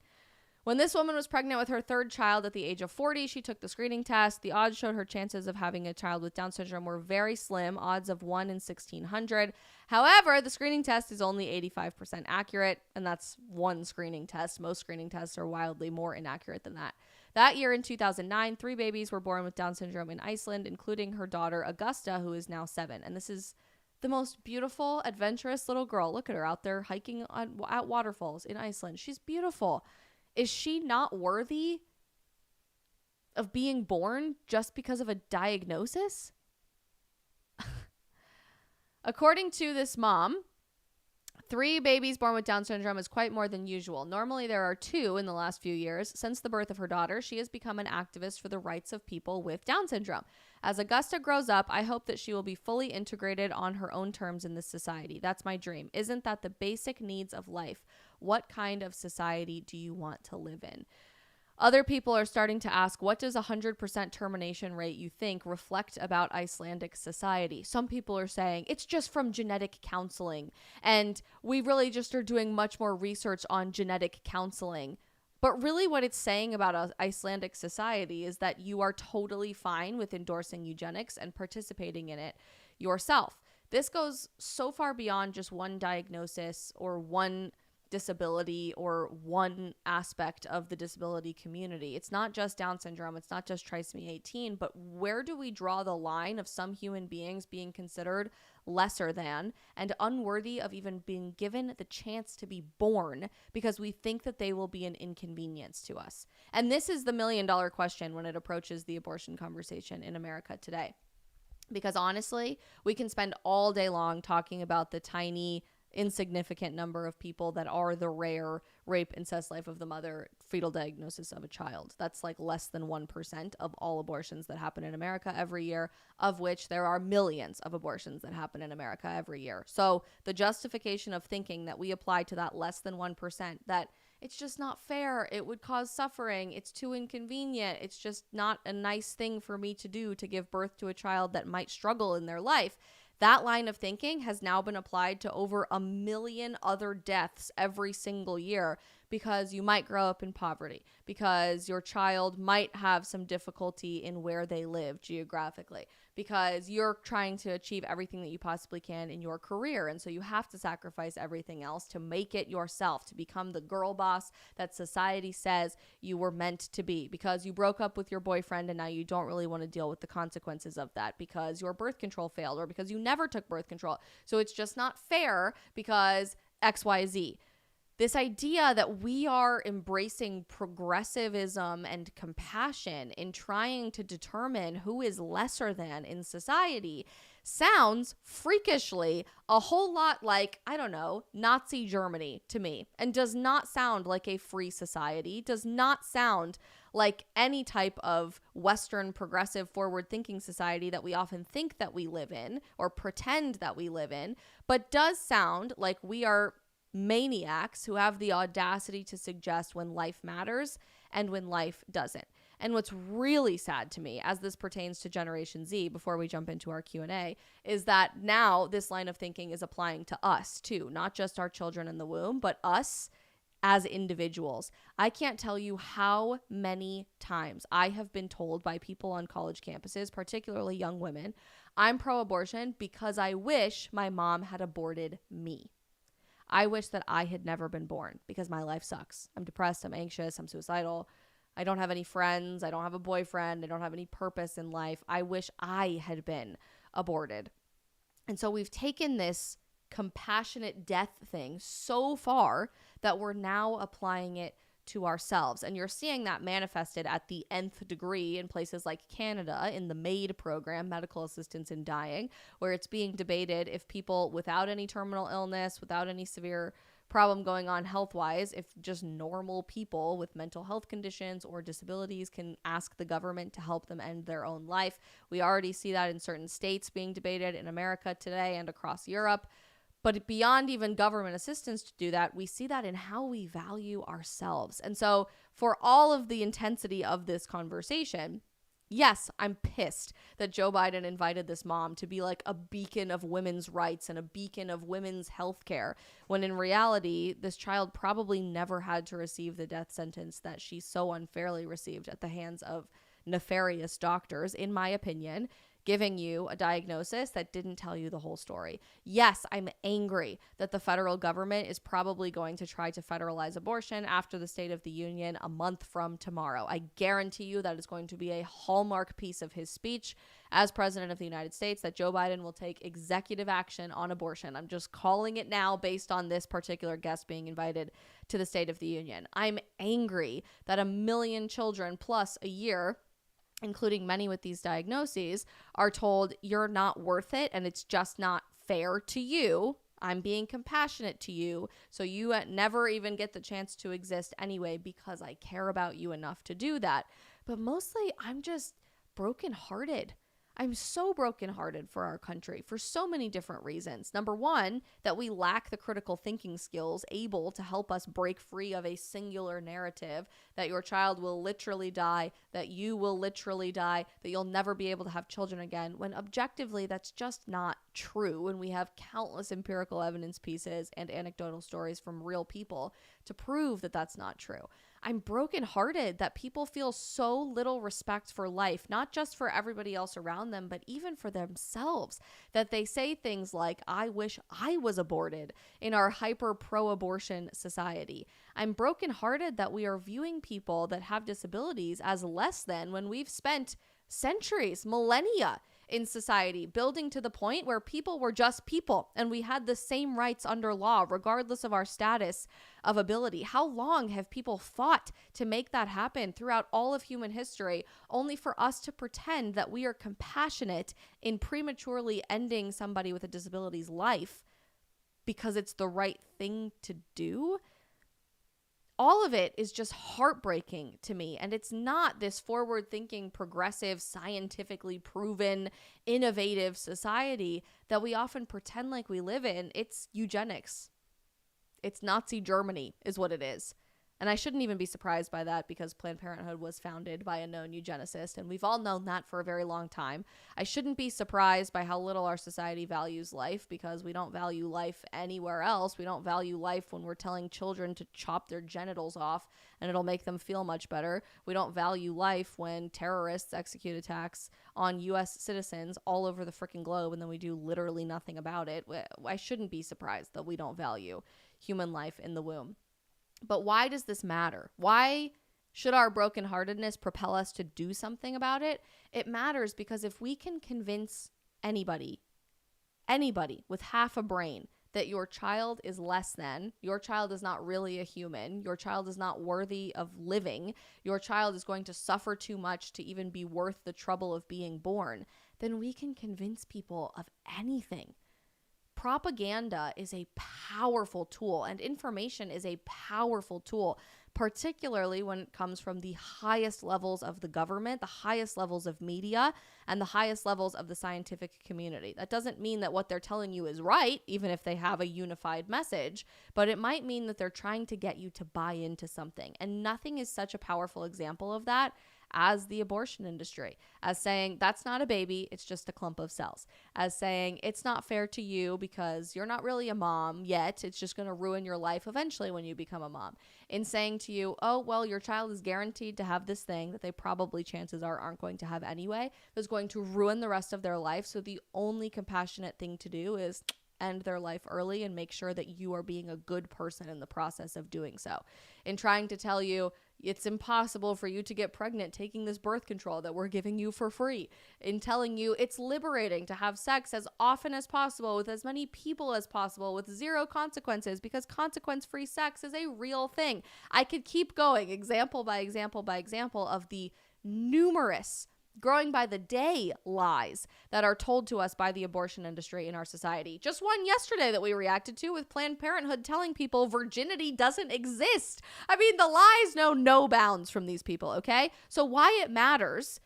When this woman was pregnant with her third child at the age of 40, she took the screening test. The odds showed her chances of having a child with Down syndrome were very slim, odds of 1 in 1,600. However, the screening test is only 85% accurate, and that's one screening test. Most screening tests are wildly more inaccurate than that. That year in 2009, 3 babies were born with Down syndrome in Iceland, including her daughter, Augusta, who is now 7. And this is the most beautiful, adventurous little girl. Look at her out there hiking at waterfalls in Iceland. She's beautiful. Is she not worthy of being born just because of a diagnosis? According to this mom, 3 babies born with Down syndrome is quite more than usual. Normally, there are 2 in the last few years. Since the birth of her daughter, she has become an activist for the rights of people with Down syndrome. As Augusta grows up, I hope that she will be fully integrated on her own terms in this society. That's my dream. Isn't that the basic needs of life? What kind of society do you want to live in? Other people are starting to ask, what does 100% termination rate you think reflect about Icelandic society? Some people are saying it's just from genetic counseling, and we really just are doing much more research on genetic counseling. But really what it's saying about Icelandic society is that you are totally fine with endorsing eugenics and participating in it yourself. This goes so far beyond just one diagnosis or one disability or one aspect of the disability community. It's not just Down syndrome, it's not just Trisomy 18, but where do we draw the line of some human beings being considered lesser than and unworthy of even being given the chance to be born because we think that they will be an inconvenience to us? And this is the million-dollar question when it approaches the abortion conversation in America today. Because honestly, we can spend all day long talking about the tiny insignificant number of people that are the rare rape, incest, life of the mother, fetal diagnosis of a child. That's like less than 1% of all abortions that happen in America every year, of which there are millions of abortions that happen in America every year. So the justification of thinking that we apply to that less than 1%, that it's just not fair, it would cause suffering, it's too inconvenient, it's just not a nice thing for me to do to give birth to a child that might struggle in their life. That line of thinking has now been applied to over 1 million other deaths every single year because you might grow up in poverty, because your child might have some difficulty in where they live geographically, because you're trying to achieve everything that you possibly can in your career. And so you have to sacrifice everything else to make it yourself, to become the girl boss that society says you were meant to be, because you broke up with your boyfriend and now you don't really want to deal with the consequences of that, because your birth control failed, or because you never took birth control. So it's just not fair because XYZ. This idea that we are embracing progressivism and compassion in trying to determine who is lesser than in society sounds freakishly a whole lot like, I don't know, Nazi Germany to me, and does not sound like a free society, does not sound like any type of Western progressive forward-thinking society that we often think that we live in or pretend that we live in, but does sound like we are maniacs who have the audacity to suggest when life matters and when life doesn't. And what's really sad to me as this pertains to Generation Z, before we jump into our Q&A, is that now this line of thinking is applying to us too, not just our children in the womb, but us as individuals. I can't tell you how many times I have been told by people on college campuses, particularly young women, I'm pro-abortion because I wish my mom had aborted me. I wish that I had never been born because my life sucks. I'm depressed, I'm anxious, I'm suicidal. I don't have any friends, I don't have a boyfriend, I don't have any purpose in life. I wish I had been aborted. And so we've taken this compassionate death thing so far that we're now applying it to ourselves. And you're seeing that manifested at the nth degree in places like Canada in the MAID program, Medical Assistance in Dying, where it's being debated if people without any terminal illness, without any severe problem going on health-wise, if just normal people with mental health conditions or disabilities can ask the government to help them end their own life. We already see that in certain states being debated in America today and across Europe. But beyond even government assistance to do that, we see that in how we value ourselves. And so for all of the intensity of this conversation, yes, I'm pissed that Joe Biden invited this mom to be like a beacon of women's rights and a beacon of women's health care, when in reality, this child probably never had to receive the death sentence that she so unfairly received at the hands of nefarious doctors, in my opinion, giving you a diagnosis that didn't tell you the whole story. Yes, I'm angry that the federal government is probably going to try to federalize abortion after the State of the Union a month from tomorrow. I guarantee you that is going to be a hallmark piece of his speech as President of the United States, that Joe Biden will take executive action on abortion. I'm just calling it now based on this particular guest being invited to the State of the Union. I'm angry that 1 million children plus a year, including many with these diagnoses, are told you're not worth it and it's just not fair to you. I'm being compassionate to you, so you never even get the chance to exist anyway because I care about you enough to do that. But mostly, I'm just brokenhearted. I'm so brokenhearted for our country for so many different reasons. Number one, that we lack the critical thinking skills able to help us break free of a singular narrative that your child will literally die, that you will literally die, that you'll never be able to have children again, when objectively that's just not true. And we have countless empirical evidence pieces and anecdotal stories from real people to prove that that's not true. I'm brokenhearted that people feel so little respect for life, not just for everybody else around them, but even for themselves, that they say things like, I wish I was aborted, in our hyper pro-abortion society. I'm brokenhearted that we are viewing people that have disabilities as less than when we've spent centuries, millennia in society, building to the point where people were just people and we had the same rights under law, regardless of our status of ability. How long have people fought to make that happen throughout all of human history, only for us to pretend that we are compassionate in prematurely ending somebody with a disability's life because it's the right thing to do? All of it is just heartbreaking to me. And it's not this forward-thinking, progressive, scientifically proven, innovative society that we often pretend like we live in. It's eugenics. It's Nazi Germany is what it is. And I shouldn't even be surprised by that because Planned Parenthood was founded by a known eugenicist, and we've all known that for a very long time. I shouldn't be surprised by how little our society values life because we don't value life anywhere else. We don't value life when we're telling children to chop their genitals off and it'll make them feel much better. We don't value life when terrorists execute attacks on U.S. citizens all over the freaking globe and then we do literally nothing about it. I shouldn't be surprised that we don't value human life in the womb. But why does this matter? Why should our brokenheartedness propel us to do something about it? It matters because if we can convince anybody with half a brain that your child is less than, your child is not really a human, your child is not worthy of living, your child is going to suffer too much to even be worth the trouble of being born, then we can convince people of anything. Propaganda is a powerful tool and information is a powerful tool, particularly when it comes from the highest levels of the government, the highest levels of media, and the highest levels of the scientific community. That doesn't mean that what they're telling you is right, even if they have a unified message, but it might mean that they're trying to get you to buy into something. And nothing is such a powerful example of that as the abortion industry, as saying that's not a baby, it's just a clump of cells, as saying it's not fair to you because you're not really a mom yet, it's just going to ruin your life eventually when you become a mom, in saying to you, oh, well, your child is guaranteed to have this thing that they probably chances are aren't going to have anyway, that's going to ruin the rest of their life, so the only compassionate thing to do is end their life early and make sure that you are being a good person in the process of doing so. In trying to tell you it's impossible for you to get pregnant taking this birth control that we're giving you for free. In telling you it's liberating to have sex as often as possible with as many people as possible with zero consequences because consequence-free sex is a real thing. I could keep going example by example by example of the numerous growing by the day lies that are told to us by the abortion industry in our society. Just one yesterday that we reacted to with Planned Parenthood telling people virginity doesn't exist. I mean, the lies know no bounds from these people, okay? So why it matters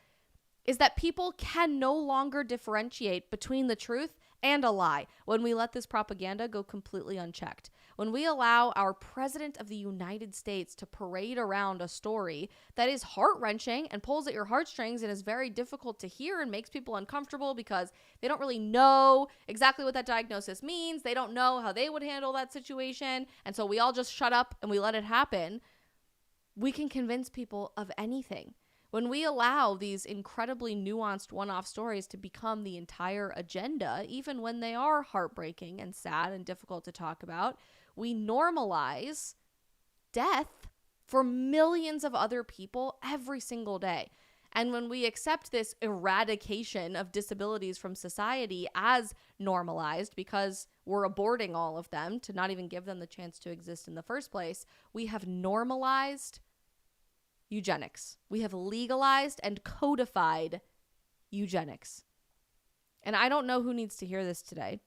is that people can no longer differentiate between the truth and a lie when we let this propaganda go completely unchecked. When we allow our President of the United States to parade around a story that is heart-wrenching and pulls at your heartstrings and is very difficult to hear and makes people uncomfortable because they don't really know exactly what that diagnosis means. They don't know how they would handle that situation. And so we all just shut up and we let it happen. We can convince people of anything. When we allow these incredibly nuanced one-off stories to become the entire agenda, even when they are heartbreaking and sad and difficult to talk about, we normalize death for millions of other people every single day. And when we accept this eradication of disabilities from society as normalized because we're aborting all of them to not even give them the chance to exist in the first place, we have normalized eugenics. We have legalized and codified eugenics. And I don't know who needs to hear this today,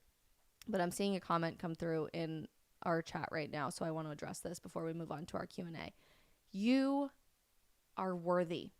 but I'm seeing a comment come through in our chat right now, so I want to address this before we move on to our Q&A. You are worthy.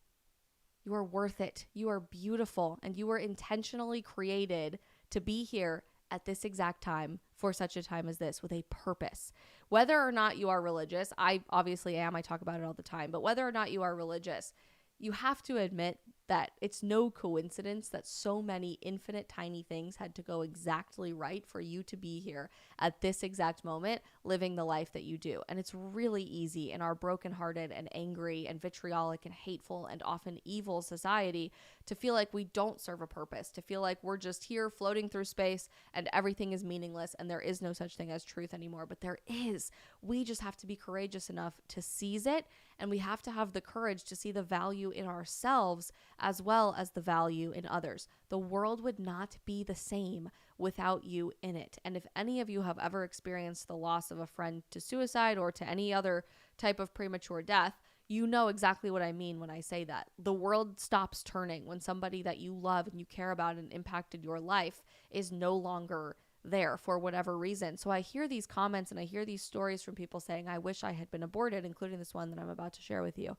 You are worth it. You are beautiful, and you were intentionally created to be here at this exact time for such a time as this with a purpose. Whether or not you are religious, I obviously am, I talk about it all the time, but whether or not you are religious, you have to admit that it's no coincidence that so many infinite tiny things had to go exactly right for you to be here at this exact moment, living the life that you do. And it's really easy in our brokenhearted and angry and vitriolic and hateful and often evil society to feel like we don't serve a purpose, to feel like we're just here floating through space and everything is meaningless and there is no such thing as truth anymore. But there is. We just have to be courageous enough to seize it, and we have to have the courage to see the value in ourselves as well as the value in others. The world would not be the same without you in it. And if any of you have ever experienced the loss of a friend to suicide or to any other type of premature death, you know exactly what I mean when I say that. The world stops turning when somebody that you love and you care about and impacted your life is no longer there for whatever reason. So I hear these comments and I hear these stories from people saying, I wish I had been aborted, including this one that I'm about to share with you.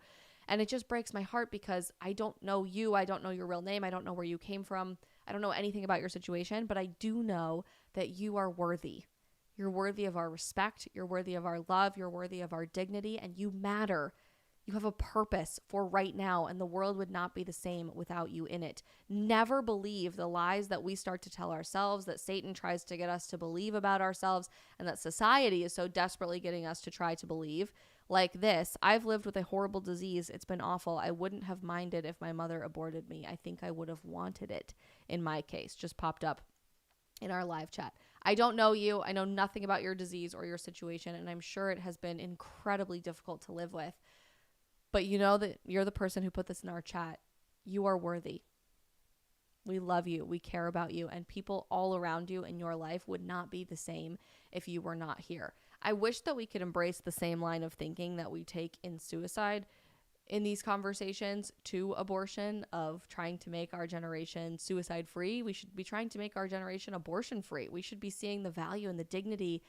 And it just breaks my heart because I don't know you. I don't know your real name. I don't know where you came from. I don't know anything about your situation, but I do know that you are worthy. You're worthy of our respect. You're worthy of our love. You're worthy of our dignity, and you matter. You have a purpose for right now, and the world would not be the same without you in it. Never believe the lies that we start to tell ourselves, that Satan tries to get us to believe about ourselves, and that society is so desperately getting us to try to believe. Like this, I've lived with a horrible disease. It's been awful. I wouldn't have minded if my mother aborted me. I think I would have wanted it in my case. Just popped up in our live chat. I don't know you. I know nothing about your disease or your situation, and I'm sure it has been incredibly difficult to live with. But you know that you're the person who put this in our chat. You are worthy. We love you. We care about you. And people all around you in your life would not be the same if you were not here. I wish that we could embrace the same line of thinking that we take in suicide in these conversations to abortion, of trying to make our generation suicide free. We should be trying to make our generation abortion free. We should be seeing the value and the dignity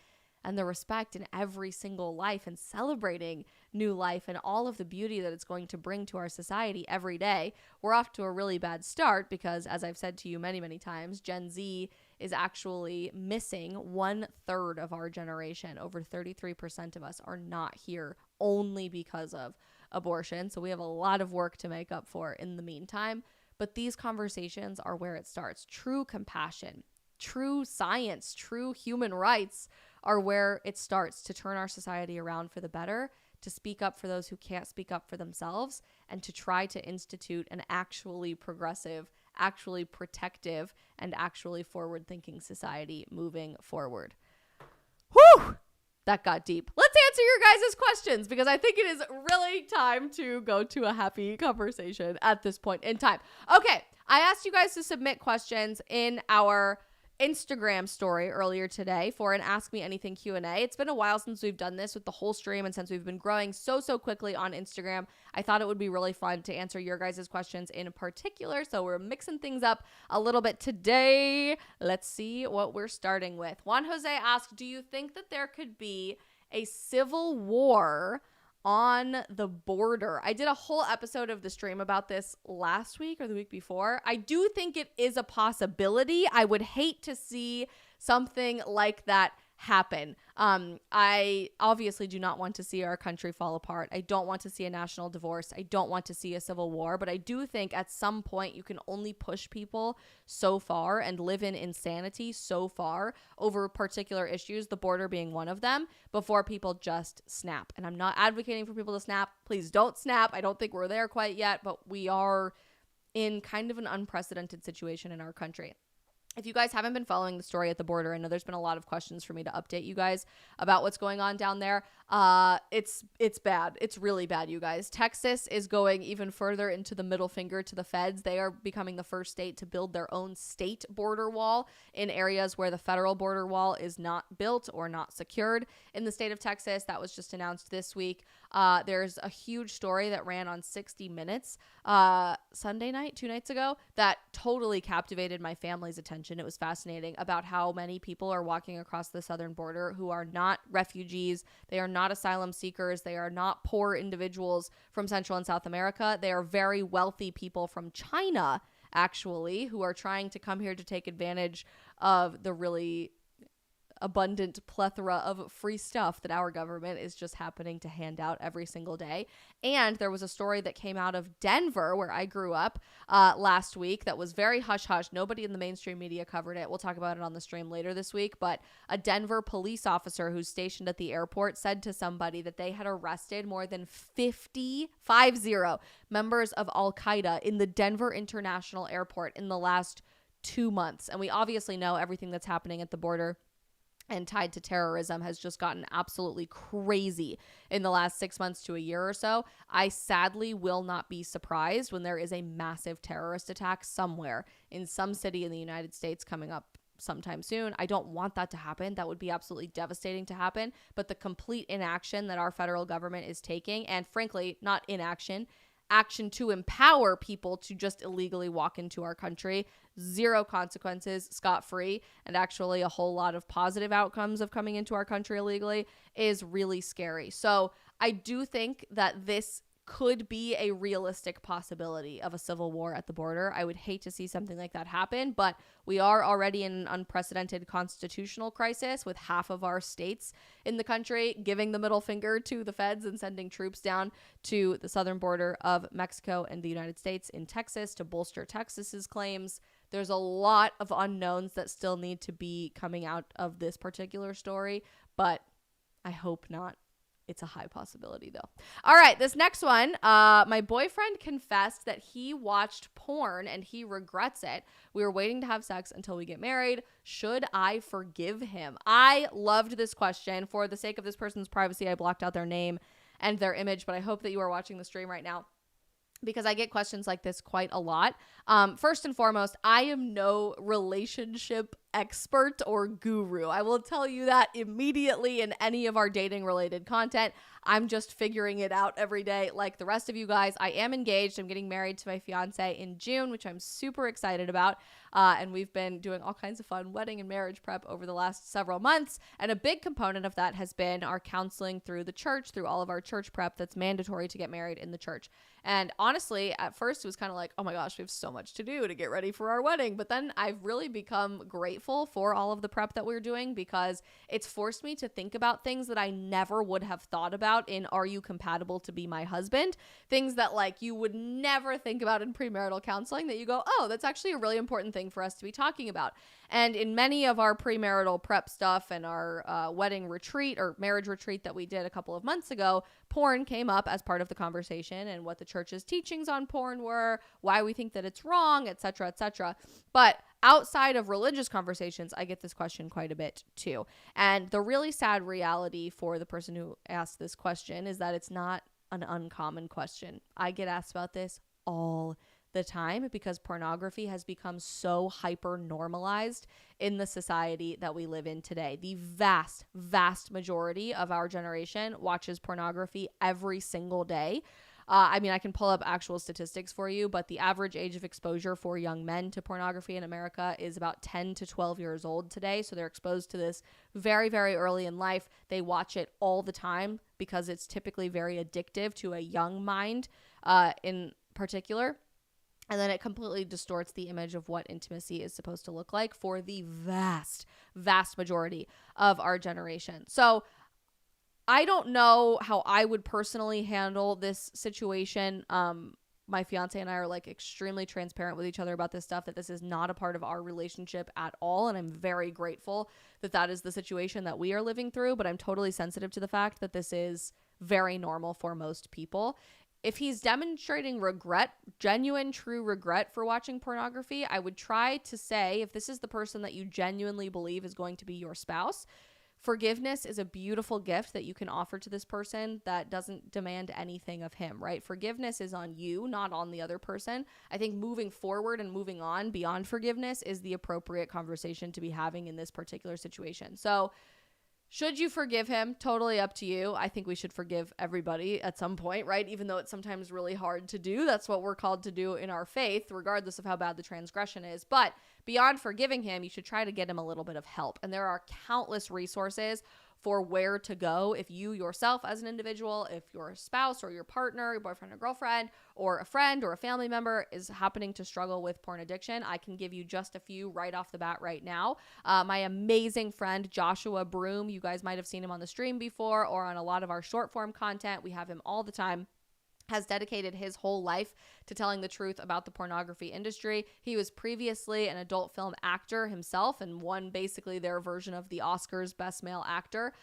and the respect in every single life, and celebrating new life and all of the beauty that it's going to bring to our society every day. We're off to a really bad start because, as I've said to you many, many times, Gen Z is actually missing 1/3 of our generation. Over 33% of us are not here only because of abortion. So we have a lot of work to make up for in the meantime. But these conversations are where it starts. True compassion, true science, true human rights are where it starts to turn our society around for the better, to speak up for those who can't speak up for themselves, and to try to institute an actually progressive, actually protective, and actually forward-thinking society moving forward. Whew! That got deep. Let's answer your guys' questions, because I think it is really time to go to a happy conversation at this point in time. Okay, I asked you guys to submit questions in our Instagram story earlier today for an Ask Me Anything Q&A. It's been a while since we've done this with the whole stream, and since we've been growing so quickly on Instagram, I thought it would be really fun to answer your guys' questions in particular. So we're mixing things up a little bit today. Let's see what we're starting with. Juan Jose asked, do you think that there could be a civil war on the border? I did a whole episode of the stream about this last week or the week before. I do think it is a possibility. I would hate to see something like that happen. I obviously do not want to see our country fall apart. I don't want to see a national divorce. I don't want to see a civil war, but I do think at some point you can only push people so far and live in insanity so far over particular issues, the border being one of them, before people just snap. And I'm not advocating for people to snap. Please don't snap. I don't think we're there quite yet, but we are in kind of an unprecedented situation in our country. If you guys haven't been following the story at the border, I know there's been a lot of questions for me to update you guys about what's going on down there. It's bad. It's really bad, you guys. Texas is going even further into the middle finger to the feds. They are becoming the first state to build their own state border wall in areas where the federal border wall is not built or not secured. In the state of Texas, that was just announced this week. There's a huge story that ran on 60 Minutes Sunday night, 2 nights ago, that totally captivated my family's attention. It was fascinating about how many people are walking across the southern border who are not refugees. They are not asylum seekers. They are not poor individuals from Central and South America. They are very wealthy people from China, actually, who are trying to come here to take advantage of the really abundant plethora of free stuff that our government is just happening to hand out every single day. And there was a story that came out of Denver, where I grew up, last week that was very hush-hush. Nobody in the mainstream media covered it. We'll talk about it on the stream later this week. But a Denver police officer who's stationed at the airport said to somebody that they had arrested more than 50 members of Al-Qaeda in the Denver International Airport in the last 2 months. And we obviously know everything that's happening at the border and tied to terrorism has just gotten absolutely crazy in the last 6 months to a year or so. I sadly will not be surprised when there is a massive terrorist attack somewhere in some city in the United States coming up sometime soon. I don't want that to happen. That would be absolutely devastating to happen. But the complete inaction that our federal government is taking, and frankly, not inaction, action to empower people to just illegally walk into our country, zero consequences, scot-free, and actually a whole lot of positive outcomes of coming into our country illegally, is really scary. So I do think that this could be a realistic possibility of a civil war at the border. I would hate to see something like that happen, but we are already in an unprecedented constitutional crisis with half of our states in the country giving the middle finger to the feds and sending troops down to the southern border of Mexico and the United States in Texas to bolster Texas's claims. There's a lot of unknowns that still need to be coming out of this particular story, but I hope not. It's a high possibility, though. All right, this next one. My boyfriend confessed that he watched porn and he regrets it. We were waiting to have sex until we get married. Should I forgive him? I loved this question. For the sake of this person's privacy, I blocked out their name and their image, but I hope that you are watching the stream right now, because I get questions like this quite a lot. First and foremost, I am no relationship expert or guru. I will tell you that immediately in any of our dating related content. I'm just figuring it out every day like the rest of you guys. I am engaged. I'm getting married to my fiance in June, which I'm super excited about. And we've been doing all kinds of fun wedding and marriage prep over the last several months. And a big component of that has been our counseling through the church, through all of our church prep that's mandatory to get married in the church. And honestly, at first it was kind of like, oh my gosh, we have so much to do to get ready for our wedding. But then I've really become grateful for all of the prep that we're doing, because it's forced me to think about things that I never would have thought about in Are You Compatible to Be My Husband? Things that like you would never think about in premarital counseling that you go, oh, that's actually a really important thing for us to be talking about. And in many of our premarital prep stuff and our wedding retreat or marriage retreat that we did a couple of months ago, porn came up as part of the conversation and what the church's teachings on porn were, why we think that it's wrong, etc., etc. But outside of religious conversations, I get this question quite a bit too. And the really sad reality for the person who asked this question is that it's not an uncommon question. I get asked about this all the time because pornography has become so hyper normalized in the society that we live in today. The vast, vast majority of our generation watches pornography every single day. I mean, I can pull up actual statistics for you, but the average age of exposure for young men to pornography in America is about 10 to 12 years old today. So they're exposed to this very, very early in life. They watch it all the time because it's typically very addictive to a young mind in particular. And then it completely distorts the image of what intimacy is supposed to look like for the vast, vast majority of our generation. So I don't know how I would personally handle this situation. My fiance and I are like extremely transparent with each other about this stuff, that this is not a part of our relationship at all. And I'm very grateful that that is the situation that we are living through. But I'm totally sensitive to the fact that this is very normal for most people. If he's demonstrating regret, genuine, true regret for watching pornography, I would try to say, if this is the person that you genuinely believe is going to be your spouse, forgiveness is a beautiful gift that you can offer to this person that doesn't demand anything of him, right? Forgiveness is on you, not on the other person. I think moving forward and moving on beyond forgiveness is the appropriate conversation to be having in this particular situation. So should you forgive him? Totally up to you. I think we should forgive everybody at some point, right? Even though it's sometimes really hard to do. That's what we're called to do in our faith, regardless of how bad the transgression is. But beyond forgiving him, you should try to get him a little bit of help. And there are countless resources for where to go if you yourself as an individual, if your spouse or your partner, your boyfriend or girlfriend, or a friend or a family member is happening to struggle with porn addiction. I can give you just a few right off the bat right now. My amazing friend, Joshua Broom, you guys might have seen him on the stream before or on a lot of our short form content. We have him all the time. Has dedicated his whole life to telling the truth about the pornography industry. He was previously an adult film actor himself and won basically their version of the Oscars Best Male Actor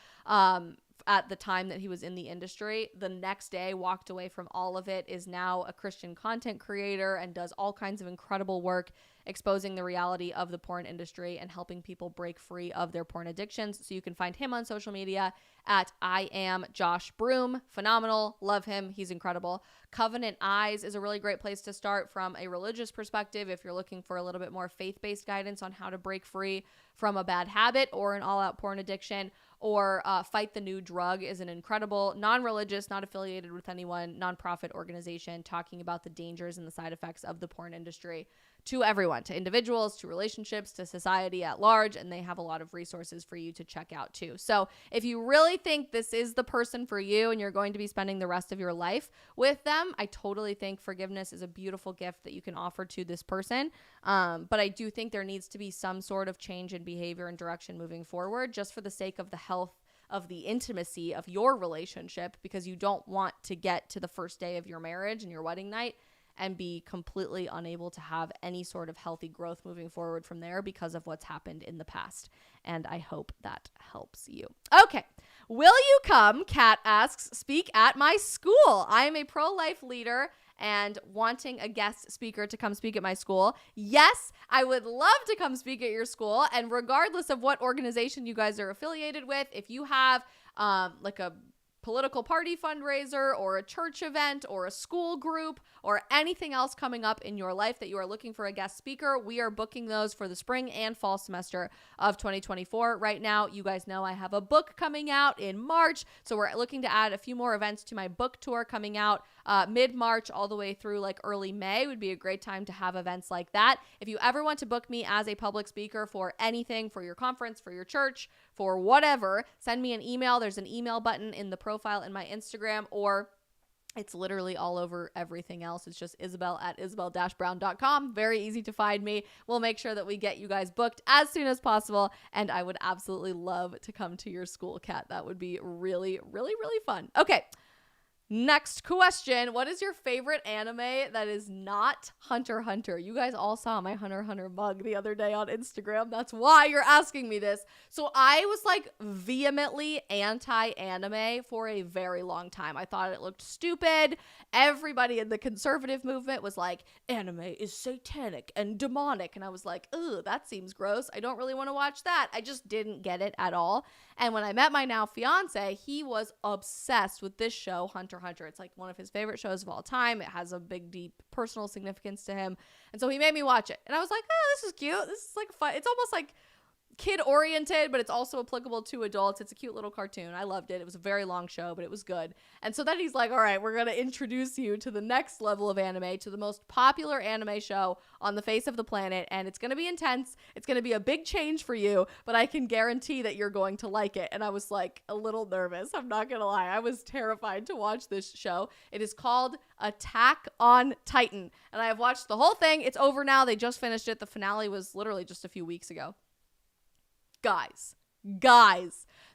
at the time that he was in the industry. The next day, walked away from all of it, is now a Christian content creator and does all kinds of incredible work exposing the reality of the porn industry and helping people break free of their porn addictions. So you can find him on social media at I am Josh Broom. Phenomenal. Love him. He's incredible. Covenant Eyes is a really great place to start from a religious perspective if you're looking for a little bit more faith-based guidance on how to break free from a bad habit or an all-out porn addiction. Or Fight the New Drug is an incredible, non-religious, not affiliated with anyone, nonprofit organization talking about the dangers and the side effects of the porn industry to everyone, to individuals, to relationships, to society at large, and they have a lot of resources for you to check out too. So if you really think this is the person for you and you're going to be spending the rest of your life with them, I totally think forgiveness is a beautiful gift that you can offer to this person. But I do think there needs to be some sort of change in behavior and direction moving forward, just for the sake of the health of the intimacy of your relationship, because you don't want to get to the first day of your marriage and your wedding night and be completely unable to have any sort of healthy growth moving forward from there because of what's happened in the past. And I hope that helps you. Okay. Will you come, Kat asks, speak at my school? I am a pro-life leader and wanting a guest speaker to come speak at my school. Yes, I would love to come speak at your school. And regardless of what organization you guys are affiliated with, if you have like a political party fundraiser or a church event or a school group or anything else coming up in your life that you are looking for a guest speaker, we are booking those for the spring and fall semester of 2024. Right now, you guys know I have a book coming out in March, so we're looking to add a few more events to my book tour coming out mid-March all the way through like early May. Would be a great time to have events like that. If you ever want to book me as a public speaker for anything, for your conference, for your church, for whatever, send me an email. There's an email button in the profile in my Instagram, or it's literally all over everything else. It's just Isabel@isabel-brown.com. Very easy to find me. We'll make sure that we get you guys booked as soon as possible. And I would absolutely love to come to your school, Kat. That would be really, really, really fun. Okay. Next question. What is your favorite anime that is not Hunter x Hunter? You guys all saw my Hunter x Hunter mug the other day on Instagram. That's why you're asking me this. So I was like vehemently anti-anime for a very long time. I thought it looked stupid. Everybody in the conservative movement was like, anime is satanic and demonic. And I was like, ugh, that seems gross. I don't really want to watch that. I just didn't get it at all. And when I met my now fiance, he was obsessed with this show, Hunter x Hunter. It's like one of his favorite shows of all time. It has a big, deep personal significance to him. And so he made me watch it. And I was like, oh, this is cute. This is like fun. It's almost like kid-oriented, but it's also applicable to adults. It's a cute little cartoon. I loved it. It was a very long show, but it was good. And so then he's like, all right, we're going to introduce you to the next level of anime, to the most popular anime show on the face of the planet, and it's going to be intense. It's going to be a big change for you, but I can guarantee that you're going to like it. And I was like a little nervous. I'm not going to lie. I was terrified to watch this show. It is called Attack on Titan, and I have watched the whole thing. It's over now. They just finished it. The finale was literally just a few weeks ago. Guys,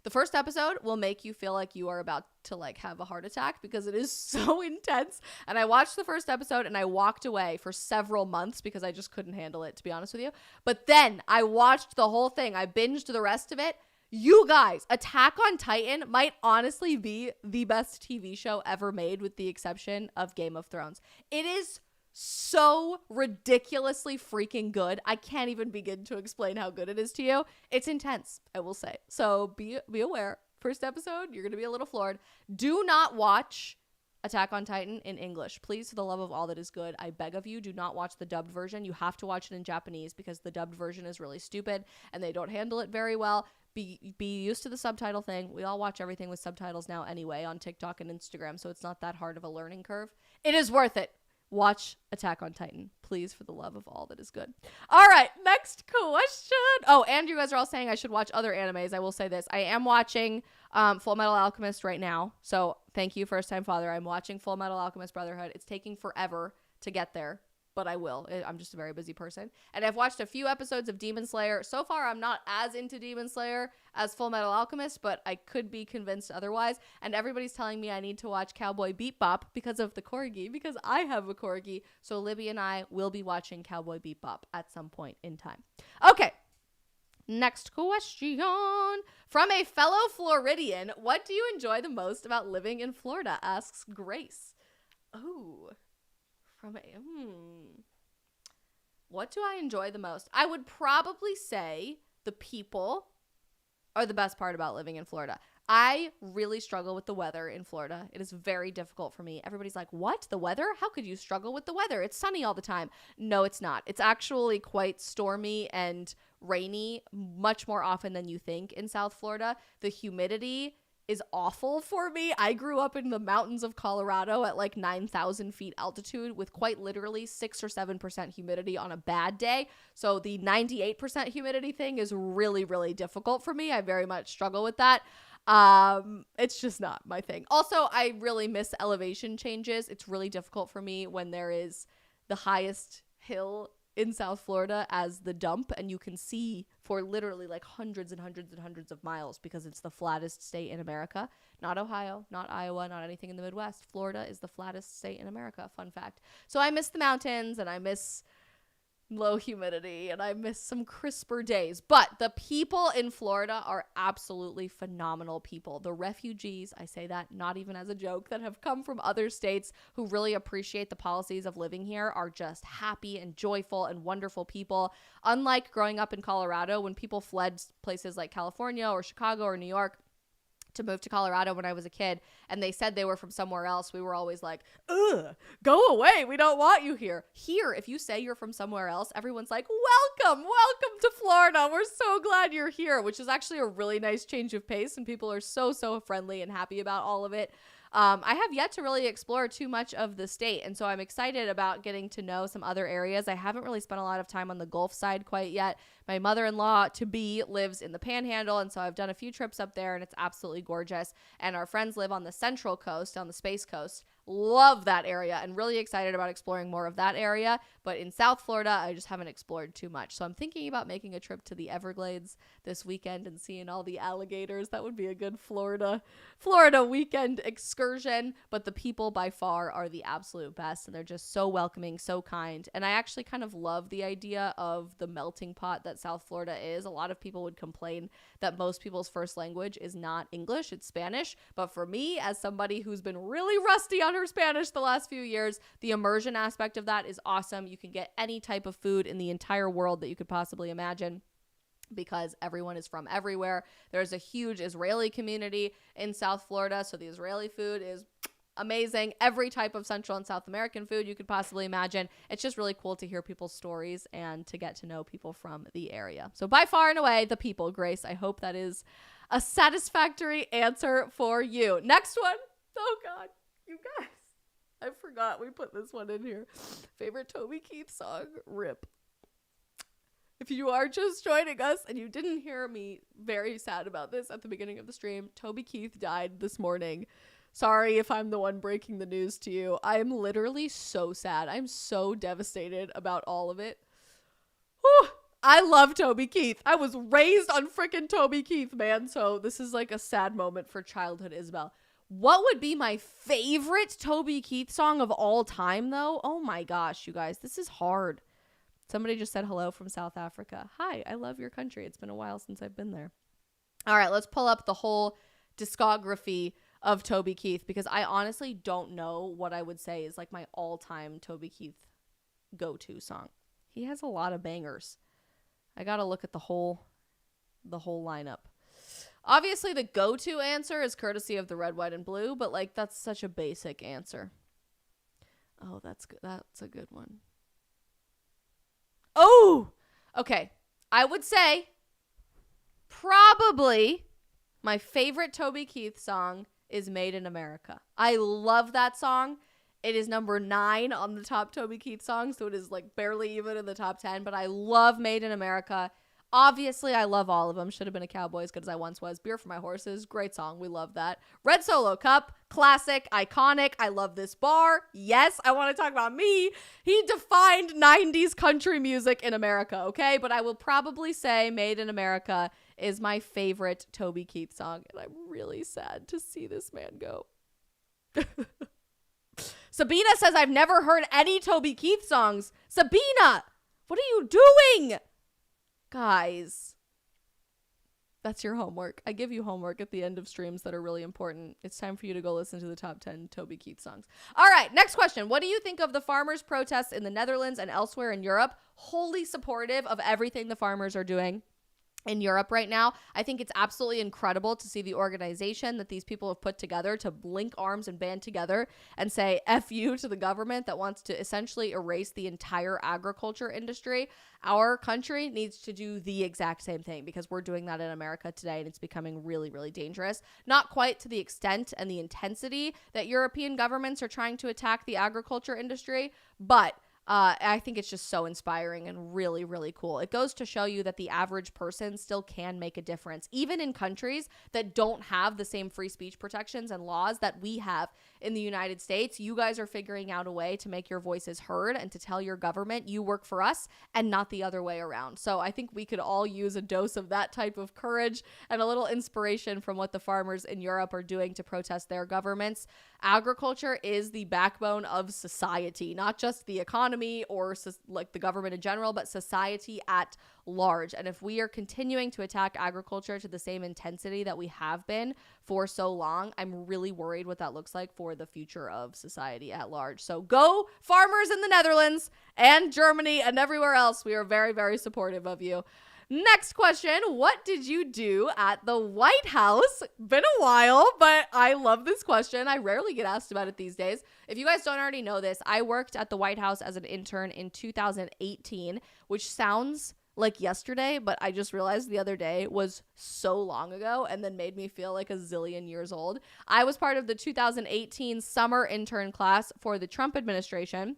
the first episode will make you feel like you are about to like have a heart attack because it is so intense. And I watched the first episode and I walked away for several months because I just couldn't handle it, to be honest with you. But then I watched the whole thing. I binged the rest of it. You guys, Attack on Titan might honestly be the best TV show ever made, with the exception of Game of Thrones. It is so ridiculously freaking good. I can't even begin to explain how good it is to you. It's intense, I will say. So be aware. First episode, you're going to be a little floored. Do not watch Attack on Titan in English. Please, for the love of all that is good, I beg of you, do not watch the dubbed version. You have to watch it in Japanese because the dubbed version is really stupid and they don't handle it very well. Be used to the subtitle thing. We all watch everything with subtitles now anyway on TikTok and Instagram, so it's not that hard of a learning curve. It is worth it. Watch Attack on Titan, please, for the love of all that is good. All right, next question. Oh, and you guys are all saying I should watch other animes. I will say this. I am watching Full Metal Alchemist right now. So thank you, First Time Father. I'm watching Full Metal Alchemist Brotherhood. It's taking forever to get there, but I will. I'm just a very busy person. And I've watched a few episodes of Demon Slayer. So far, I'm not as into Demon Slayer as Full Metal Alchemist, but I could be convinced otherwise. And everybody's telling me I need to watch Cowboy Bebop because of the corgi, because I have a corgi. So Libby and I will be watching Cowboy Bebop at some point in time. Okay. Next question. From a fellow Floridian, what do you enjoy the most about living in Florida? Asks Grace. Oh. What do I enjoy the most? I would probably say the people are the best part about living in Florida. I really struggle with the weather in Florida. It is very difficult for me. Everybody's like, what? The weather? How could you struggle with the weather? It's sunny all the time. No, it's not. It's actually quite stormy and rainy much more often than you think in South Florida. The humidity is awful for me. I grew up in the mountains of Colorado at like 9,000 feet altitude with quite literally 6 or 7% humidity on a bad day. So the 98% humidity thing is really, really difficult for me. I very much struggle with that. It's just not my thing. Also, I really miss elevation changes. It's really difficult for me when there is the highest hill in South Florida as the dump, and you can see for literally like hundreds and hundreds and hundreds of miles because it's the flattest state in America. Not Ohio, not Iowa, not anything in the Midwest. Florida is the flattest state in America. Fun fact. So I miss the mountains, and I miss low humidity, and I miss some crisper days. But the people in Florida are absolutely phenomenal people. The refugees, I say that not even as a joke, that have come from other states who really appreciate the policies of living here are just happy and joyful and wonderful people. Unlike growing up in Colorado, when people fled places like California or Chicago or New York to move to Colorado when I was a kid, and they said they were from somewhere else, we were always like, ugh, go away, we don't want you here. Here, if you say you're from somewhere else, everyone's like, welcome to Florida, we're so glad you're here, which is actually a really nice change of pace, and people are so friendly and happy about all of it. I have yet to really explore too much of the state, and so I'm excited about getting to know some other areas. I haven't really spent a lot of time on the Gulf side quite yet. My mother-in-law to-be lives in the Panhandle, and so I've done a few trips up there, and it's absolutely gorgeous. And our friends live on the Central Coast, on the Space Coast. Love that area, and really excited about exploring more of that area. But in South Florida, I just haven't explored too much. So I'm thinking about making a trip to the Everglades this weekend and seeing all the alligators. That would be a good Florida weekend excursion. But the people by far are the absolute best, and they're just so welcoming, so kind. And I actually kind of love the idea of the melting pot that South Florida is. A lot of people would complain that most people's first language is not English, it's Spanish. But for me, as somebody who's been really rusty on her Spanish the last few years, the immersion aspect of that is awesome. You can get any type of food in the entire world that you could possibly imagine, because everyone is from everywhere. There's a huge Israeli community in South Florida, so the Israeli food is amazing. Every type of Central and South American food you could possibly imagine. It's just really cool to hear people's stories and to get to know people from the area. So by far and away, the people, Grace. I hope that is a satisfactory answer for you. Next one. Oh God, you guys. I forgot we put this one in here. Favorite Toby Keith song? RIP. If you are just joining us and you didn't hear me very sad about this at the beginning of the stream, Toby Keith died this morning. Sorry if I'm the one breaking the news to you. I am literally so sad. I'm so devastated about all of it. Whew. I love Toby Keith. I was raised on frickin' Toby Keith, man. So this is like a sad moment for childhood Isabel. What would be my favorite Toby Keith song of all time, though? Oh my gosh, you guys, this is hard. Somebody just said hello from South Africa. Hi, I love your country. It's been a while since I've been there. All right, let's pull up the whole discography of Toby Keith, because I honestly don't know what I would say is like my all-time Toby Keith go-to song. He has a lot of bangers. I gotta look at the whole lineup. Obviously, the go-to answer is courtesy of the Red, White, and Blue, but like that's such a basic answer. Oh, that's good. That's a good one. Oh, okay. I would say probably my favorite Toby Keith song is Made in America. I love that song. It is number 9 on the top Toby Keith songs, so it is like barely even in the top 10, but I love Made in America. Obviously, I love all of them. Should have been a cowboy as good as I once was. Beer for My Horses. Great song. We love that. Red Solo Cup. Classic. Iconic. I love this bar. Yes, I want to talk about me. He defined 90s country music in America, okay? But I will probably say Made in America is my favorite Toby Keith song. And I'm really sad to see this man go. Sabina says, I've never heard any Toby Keith songs. Sabina, what are you doing? Guys, that's your homework. I give you homework at the end of streams that are really important. It's time for you to go listen to the top 10 Toby Keith songs. All right, next question. What do you think of the farmers' protests in the Netherlands and elsewhere in Europe? Wholly supportive of everything the farmers are doing. in Europe right now. I think it's absolutely incredible to see the organization that these people have put together to link arms and band together and say F you to the government that wants to essentially erase the entire agriculture industry. Our country needs to do the exact same thing because we're doing that in America today, and it's becoming really, really dangerous. Not quite to the extent and the intensity that European governments are trying to attack the agriculture industry, but I think it's just so inspiring and really, really cool. It goes to show you that the average person still can make a difference, even in countries that don't have the same free speech protections and laws that we have in the United States. You guys are figuring out a way to make your voices heard and to tell your government you work for us and not the other way around. So I think we could all use a dose of that type of courage and a little inspiration from what the farmers in Europe are doing to protest their governments. Agriculture is the backbone of society, not just the economy or like the government in general, but society at large. And if we are continuing to attack agriculture to the same intensity that we have been for so long, I'm really worried what that looks like for the future of society at large. So go farmers in the Netherlands and Germany and everywhere else. We are very, very supportive of you. Next question. What did you do at the White House? Been a while, but I love this question. I rarely get asked about it these days. If you guys don't already know this, I worked at the White House as an intern in 2018, which sounds like yesterday, but I just realized the other day was so long ago and then made me feel like a zillion years old. I was part of the 2018 summer intern class for the Trump administration.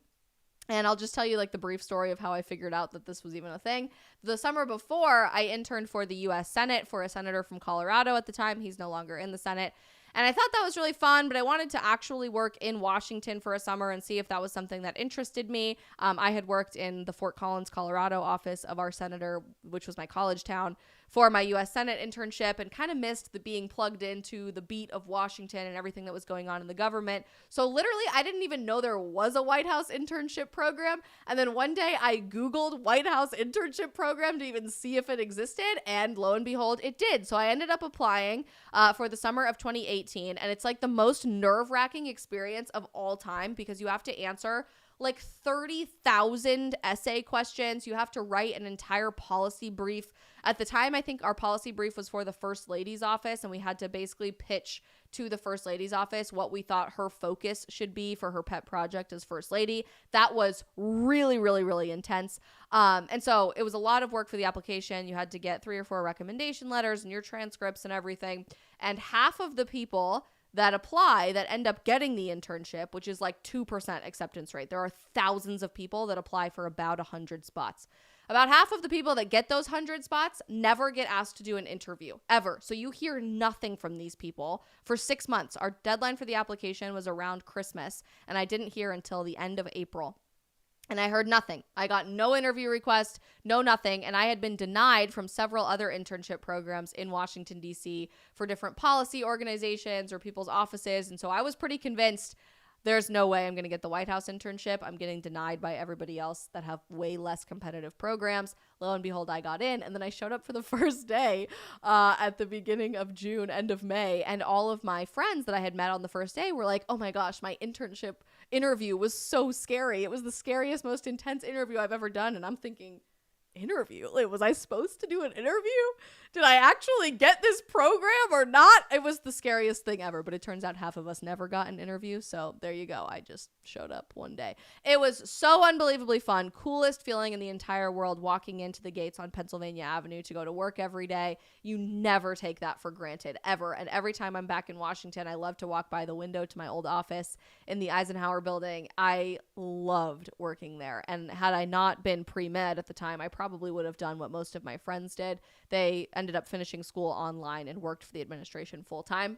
And I'll just tell you like the brief story of how I figured out that this was even a thing. The summer before, I interned for the U.S. Senate for a senator from Colorado at the time. He's no longer in the Senate. And I thought that was really fun, but I wanted to actually work in Washington for a summer and see if that was something that interested me. I had worked in the Fort Collins, Colorado office of our senator, which was my college town, for my U.S. Senate internship, and kind of missed the being plugged into the beat of Washington and everything that was going on in the government. So literally, I didn't even know there was a White House internship program. And then one day I Googled White House internship program to even see if it existed. And lo and behold, it did. So I ended up applying for the summer of 2018. And it's like the most nerve-wracking experience of all time because you have to answer like 30,000 essay questions. You have to write an entire policy brief. At the time, I think our policy brief was for the First Lady's office, and we had to basically pitch to the First Lady's office what we thought her focus should be for her pet project as First Lady. That was really, really, really intense. And so it was a lot of work for the application. You had to get 3 or 4 recommendation letters and your transcripts and everything. And half of the people that apply that end up getting the internship, which is like 2% acceptance rate. There are thousands of people that apply for about 100 spots. About half of the people that get those 100 spots never get asked to do an interview, ever. So you hear nothing from these people for 6 months. Our deadline for the application was around Christmas, and I didn't hear until the end of April. And I heard nothing. I got no interview request, no nothing. And I had been denied from several other internship programs in Washington, D.C. for different policy organizations or people's offices. And so I was pretty convinced there's no way I'm going to get the White House internship. I'm getting denied by everybody else that have way less competitive programs. Lo and behold, I got in. And then I showed up for the first day at the beginning of June, end of May. And all of my friends that I had met on the first day were like, oh my gosh, my internship interview was so scary. It was the scariest, most intense interview I've ever done. And I'm thinking, interview? Like, was I supposed to do an interview? Did I actually get this program or not? It was the scariest thing ever, but it turns out half of us never got an interview. So there you go. I just showed up one day. It was so unbelievably fun. Coolest feeling in the entire world walking into the gates on Pennsylvania Avenue to go to work every day. You never take that for granted, ever. And every time I'm back in Washington, I love to walk by the window to my old office in the Eisenhower building. I loved working there. And had I not been pre-med at the time, I probably would have done what most of my friends did. They ended up finishing school online and worked for the administration full time.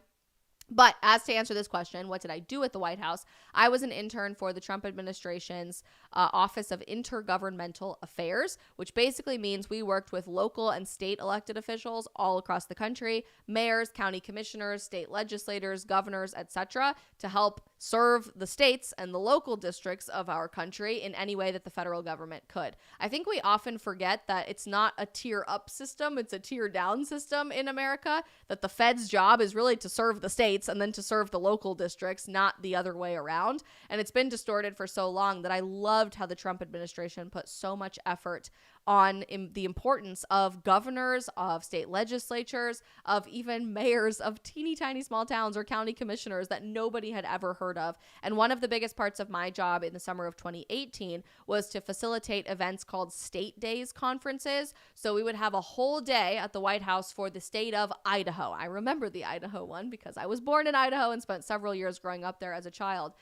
But as to answer this question, what did I do at the White House? I was an intern for the Trump administration's Office of Intergovernmental Affairs, which basically means we worked with local and state elected officials all across the country, mayors, county commissioners, state legislators, governors, etc., to help serve the states and the local districts of our country in any way that the federal government could. I think we often forget that it's not a tier up system, it's a tier down system in America, that the Fed's job is really to serve the states and then to serve the local districts, not the other way around. And it's been distorted for so long that I loved how the Trump administration put so much effort on the importance of governors, of state legislatures, of even mayors of teeny tiny small towns or county commissioners that nobody had ever heard of. And one of the biggest parts of my job in the summer of 2018 was to facilitate events called State Days conferences. So we would have a whole day at the White House for the state of Idaho. I remember the Idaho one because I was born in Idaho and spent several years growing up there as a child.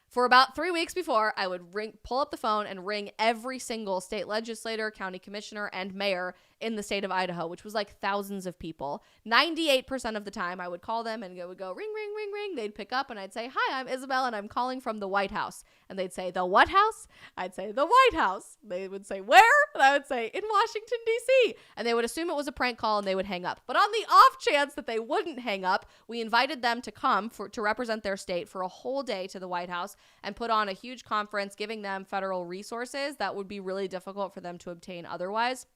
For about 3 weeks before, I would pull up the phone and ring every single state legislator, county commissioner, and mayor in the state of Idaho, which was like thousands of people. 98% of the time, I would call them and it would go ring, ring, ring, ring. They'd pick up and I'd say, "Hi, I'm Isabel and I'm calling from the White House." And they'd say, "The what house?" I'd say, "The White House." They would say, "Where?" And I would say, "In Washington, D.C." And they would assume it was a prank call and they would hang up. But on the off chance that they wouldn't hang up, we invited them to come to represent their state for a whole day to the White House and put on a huge conference, giving them federal resources that would be really difficult for them to obtain otherwise,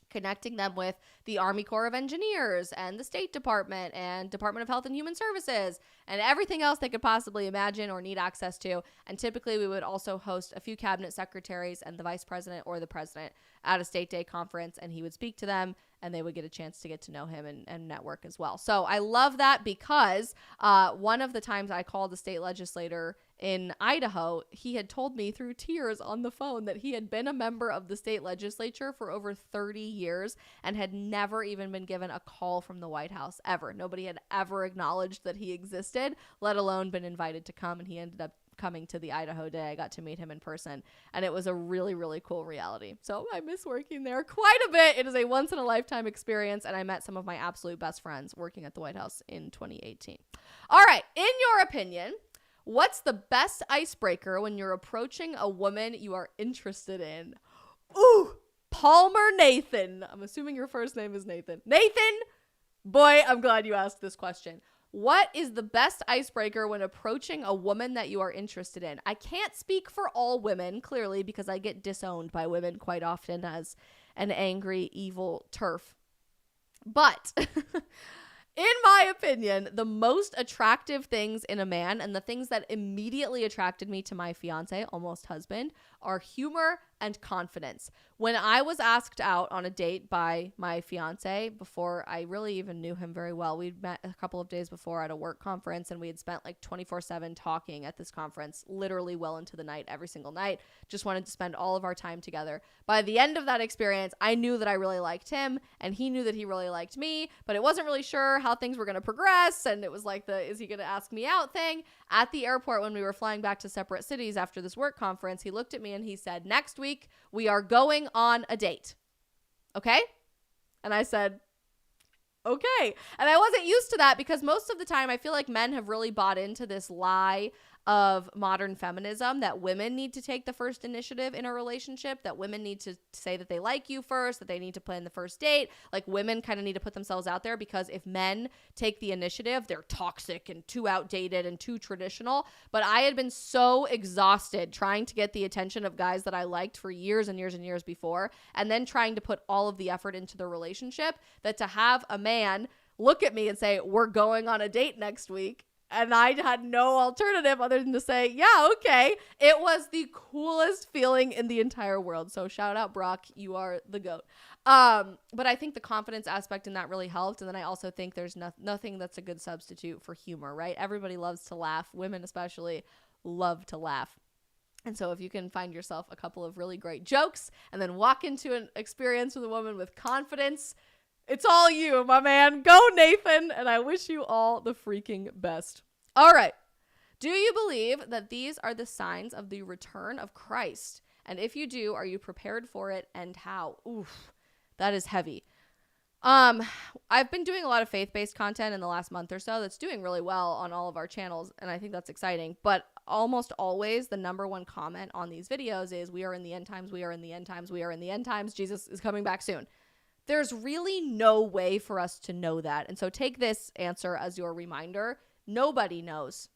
connecting them with the Army Corps of Engineers and the State Department and Department of Health and Human Services and everything else they could possibly imagine or need access to. And typically we would also host a few cabinet secretaries and the vice president or the president at a state day conference, and he would speak to them and they would get a chance to get to know him and network as well. So I love that because one of the times I called a state legislator in Idaho, he had told me through tears on the phone that he had been a member of the state legislature for over 30 years and had never even been given a call from the White House ever. Nobody had ever acknowledged that he existed, let alone been invited to come, and he ended up coming to the Idaho Day. I got to meet him in person, and it was a really, really cool reality. So I miss working there quite a bit. It is a once-in-a-lifetime experience, and I met some of my absolute best friends working at the White House in 2018. All right, in your opinion, what's the best icebreaker when you're approaching a woman you are interested in? Ooh, Palmer Nathan. I'm assuming your first name is Nathan. Nathan, boy, I'm glad you asked this question. What is the best icebreaker when approaching a woman that you are interested in? I can't speak for all women, clearly, because I get disowned by women quite often as an angry, evil TERF. But in my opinion, the most attractive things in a man and the things that immediately attracted me to my fiance, almost husband, are humor and confidence. When I was asked out on a date by my fiance, before I really even knew him very well, we'd met a couple of days before at a work conference, and we had spent like 24/7 talking at this conference, literally well into the night, every single night. Just wanted to spend all of our time together. By the end of that experience, I knew that I really liked him, and he knew that he really liked me, but it wasn't really sure how things were going to progress, and it was like is he going to ask me out thing. At the airport, when we were flying back to separate cities after this work conference, he looked at me and he said, "Next week, we are going on a date. Okay?" And I said, okay. And I wasn't used to that because most of the time I feel like men have really bought into this lie of modern feminism that women need to take the first initiative in a relationship, that women need to say that they like you first, that they need to plan the first date. Like women kind of need to put themselves out there because if men take the initiative, they're toxic and too outdated and too traditional. But I had been so exhausted trying to get the attention of guys that I liked for years and years and years before, and then trying to put all of the effort into the relationship, that to have a man look at me and say, "We're going on a date next week," and I had no alternative other than to say, "Yeah, okay." It was the coolest feeling in the entire world. So shout out Brock, you are the GOAT. But I think the confidence aspect in that really helped. And then I also think there's nothing that's a good substitute for humor, right? Everybody loves to laugh. Women especially love to laugh. And so if you can find yourself a couple of really great jokes and then walk into an experience with a woman with confidence, it's all you, my man. Go, Nathan. And I wish you all the freaking best. All right. Do you believe that these are the signs of the return of Christ? And if you do, are you prepared for it and how? Oof, that is heavy. I've been doing a lot of faith-based content in the last month or so that's doing really well on all of our channels, and I think that's exciting. But almost always the number one comment on these videos is, "We are in the end times, we are in the end times, we are in the end times, Jesus is coming back soon." There's really no way for us to know that. And so take this answer as your reminder. Nobody knows.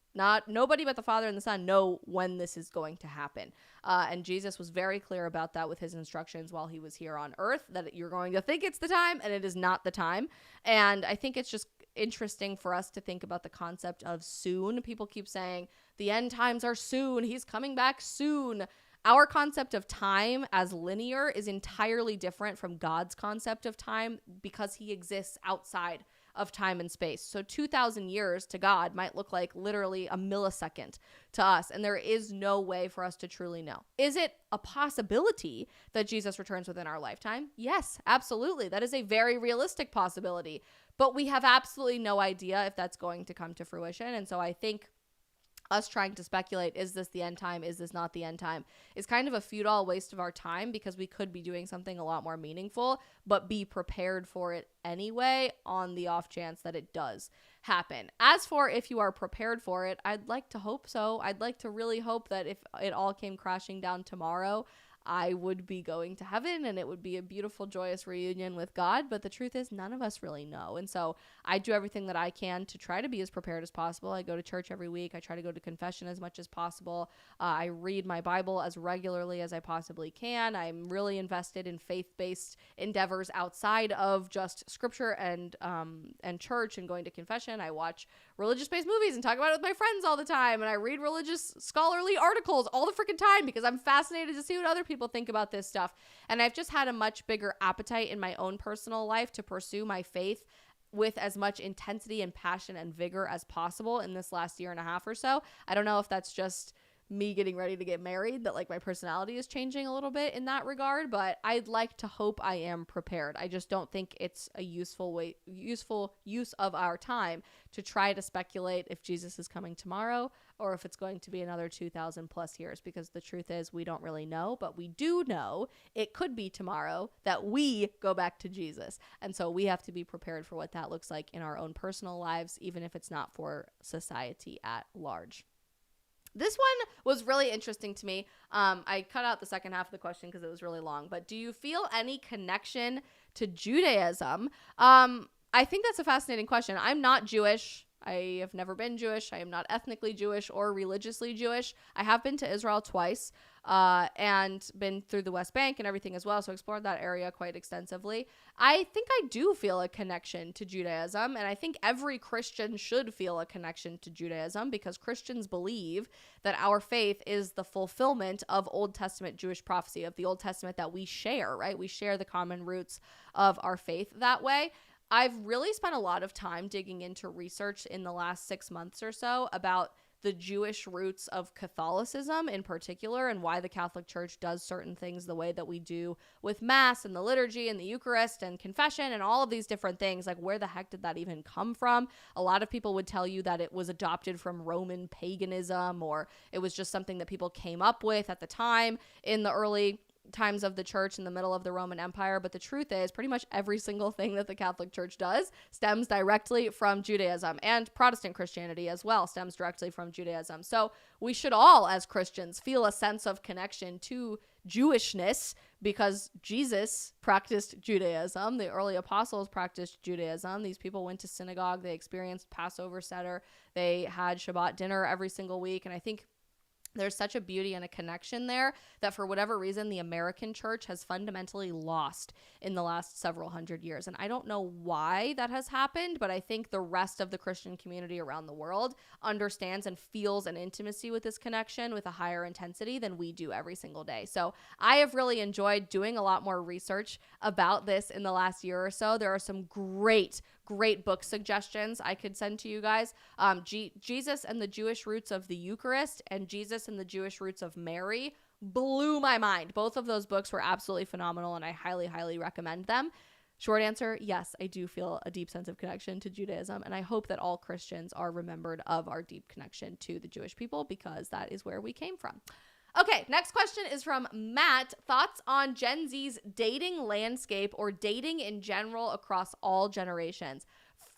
Nobody but the Father and the Son know when this is going to happen. And Jesus was very clear about that with his instructions while he was here on earth, that you're going to think it's the time and it is not the time. And I think it's just interesting for us to think about the concept of soon. People keep saying the end times are soon. He's coming back soon. our concept of time as linear is entirely different from God's concept of time because he exists outside of time and space. So 2,000 years to God might look like literally a millisecond to us, and there is no way for us to truly know. Is it a possibility that Jesus returns within our lifetime? Yes, absolutely. That is a very realistic possibility, but we have absolutely no idea if that's going to come to fruition. And so I think us trying to speculate, is this the end time? Is this not the end time? Is kind of a futile waste of our time because we could be doing something a lot more meaningful, but be prepared for it anyway on the off chance that it does happen. As for if you are prepared for it, I'd like to hope so. I'd like to really hope that if it all came crashing down tomorrow, I would be going to heaven and it would be a beautiful, joyous reunion with God. But the truth is, none of us really know. And so I do everything that I can to try to be as prepared as possible. I go to church every week. I try to go to confession as much as possible. I read my Bible as regularly as I possibly can. I'm really invested in faith-based endeavors outside of just scripture and church and going to confession. I watch religious-based movies and talk about it with my friends all the time. And I read religious scholarly articles all the freaking time because I'm fascinated to see what other people think about this stuff. And I've just had a much bigger appetite in my own personal life to pursue my faith with as much intensity and passion and vigor as possible in this last year and a half or so. I don't know if that's just me getting ready to get married, that like my personality is changing a little bit in that regard, but I'd like to hope I am prepared. I just don't think it's a useful use of our time to try to speculate if Jesus is coming tomorrow or if it's going to be another 2,000 plus years, because the truth is we don't really know, but we do know it could be tomorrow that we go back to Jesus. And so we have to be prepared for what that looks like in our own personal lives, even if it's not for society at large. This one was really interesting to me. I cut out the second half of the question because it was really long. But do you feel any connection to Judaism? I think that's a fascinating question. I'm not Jewish. I have never been Jewish. I am not ethnically Jewish or religiously Jewish. I have been to Israel twice and been through the West Bank and everything as well, so explored that area quite extensively. I think I do feel a connection to Judaism, and I think every Christian should feel a connection to Judaism because Christians believe that our faith is the fulfillment of Old Testament Jewish prophecy, of the Old Testament that we share, right? We share the common roots of our faith that way. I've really spent a lot of time digging into research in the last 6 months or so about the Jewish roots of Catholicism in particular and why the Catholic Church does certain things the way that we do with Mass and the liturgy and the Eucharist and confession and all of these different things. Like, where the heck did that even come from? A lot of people would tell you that it was adopted from Roman paganism, or it was just something that people came up with at the time in the early times of the church in the middle of the Roman Empire. But the truth is, pretty much every single thing that the Catholic Church does stems directly from Judaism, and Protestant Christianity as well stems directly from Judaism. So we should all, as Christians, feel a sense of connection to Jewishness because Jesus practiced Judaism. The early apostles practiced Judaism. These people went to synagogue. They experienced Passover Seder. They had Shabbat dinner every single week. And I think there's such a beauty and a connection there that for whatever reason, the American church has fundamentally lost in the last several hundred years. And I don't know why that has happened, but I think the rest of the Christian community around the world understands and feels an intimacy with this connection with a higher intensity than we do every single day. So I have really enjoyed doing a lot more research about this in the last year or so. There are some great book suggestions I could send to you guys. Jesus and the Jewish Roots of the Eucharist and Jesus and the Jewish Roots of Mary blew my mind. Both of those books were absolutely phenomenal, and I highly, highly recommend them. Short answer, yes, I do feel a deep sense of connection to Judaism, and I hope that all Christians are remembered of our deep connection to the Jewish people because that is where we came from. Okay, next question is from Matt. Thoughts on Gen Z's dating landscape or dating in general across all generations?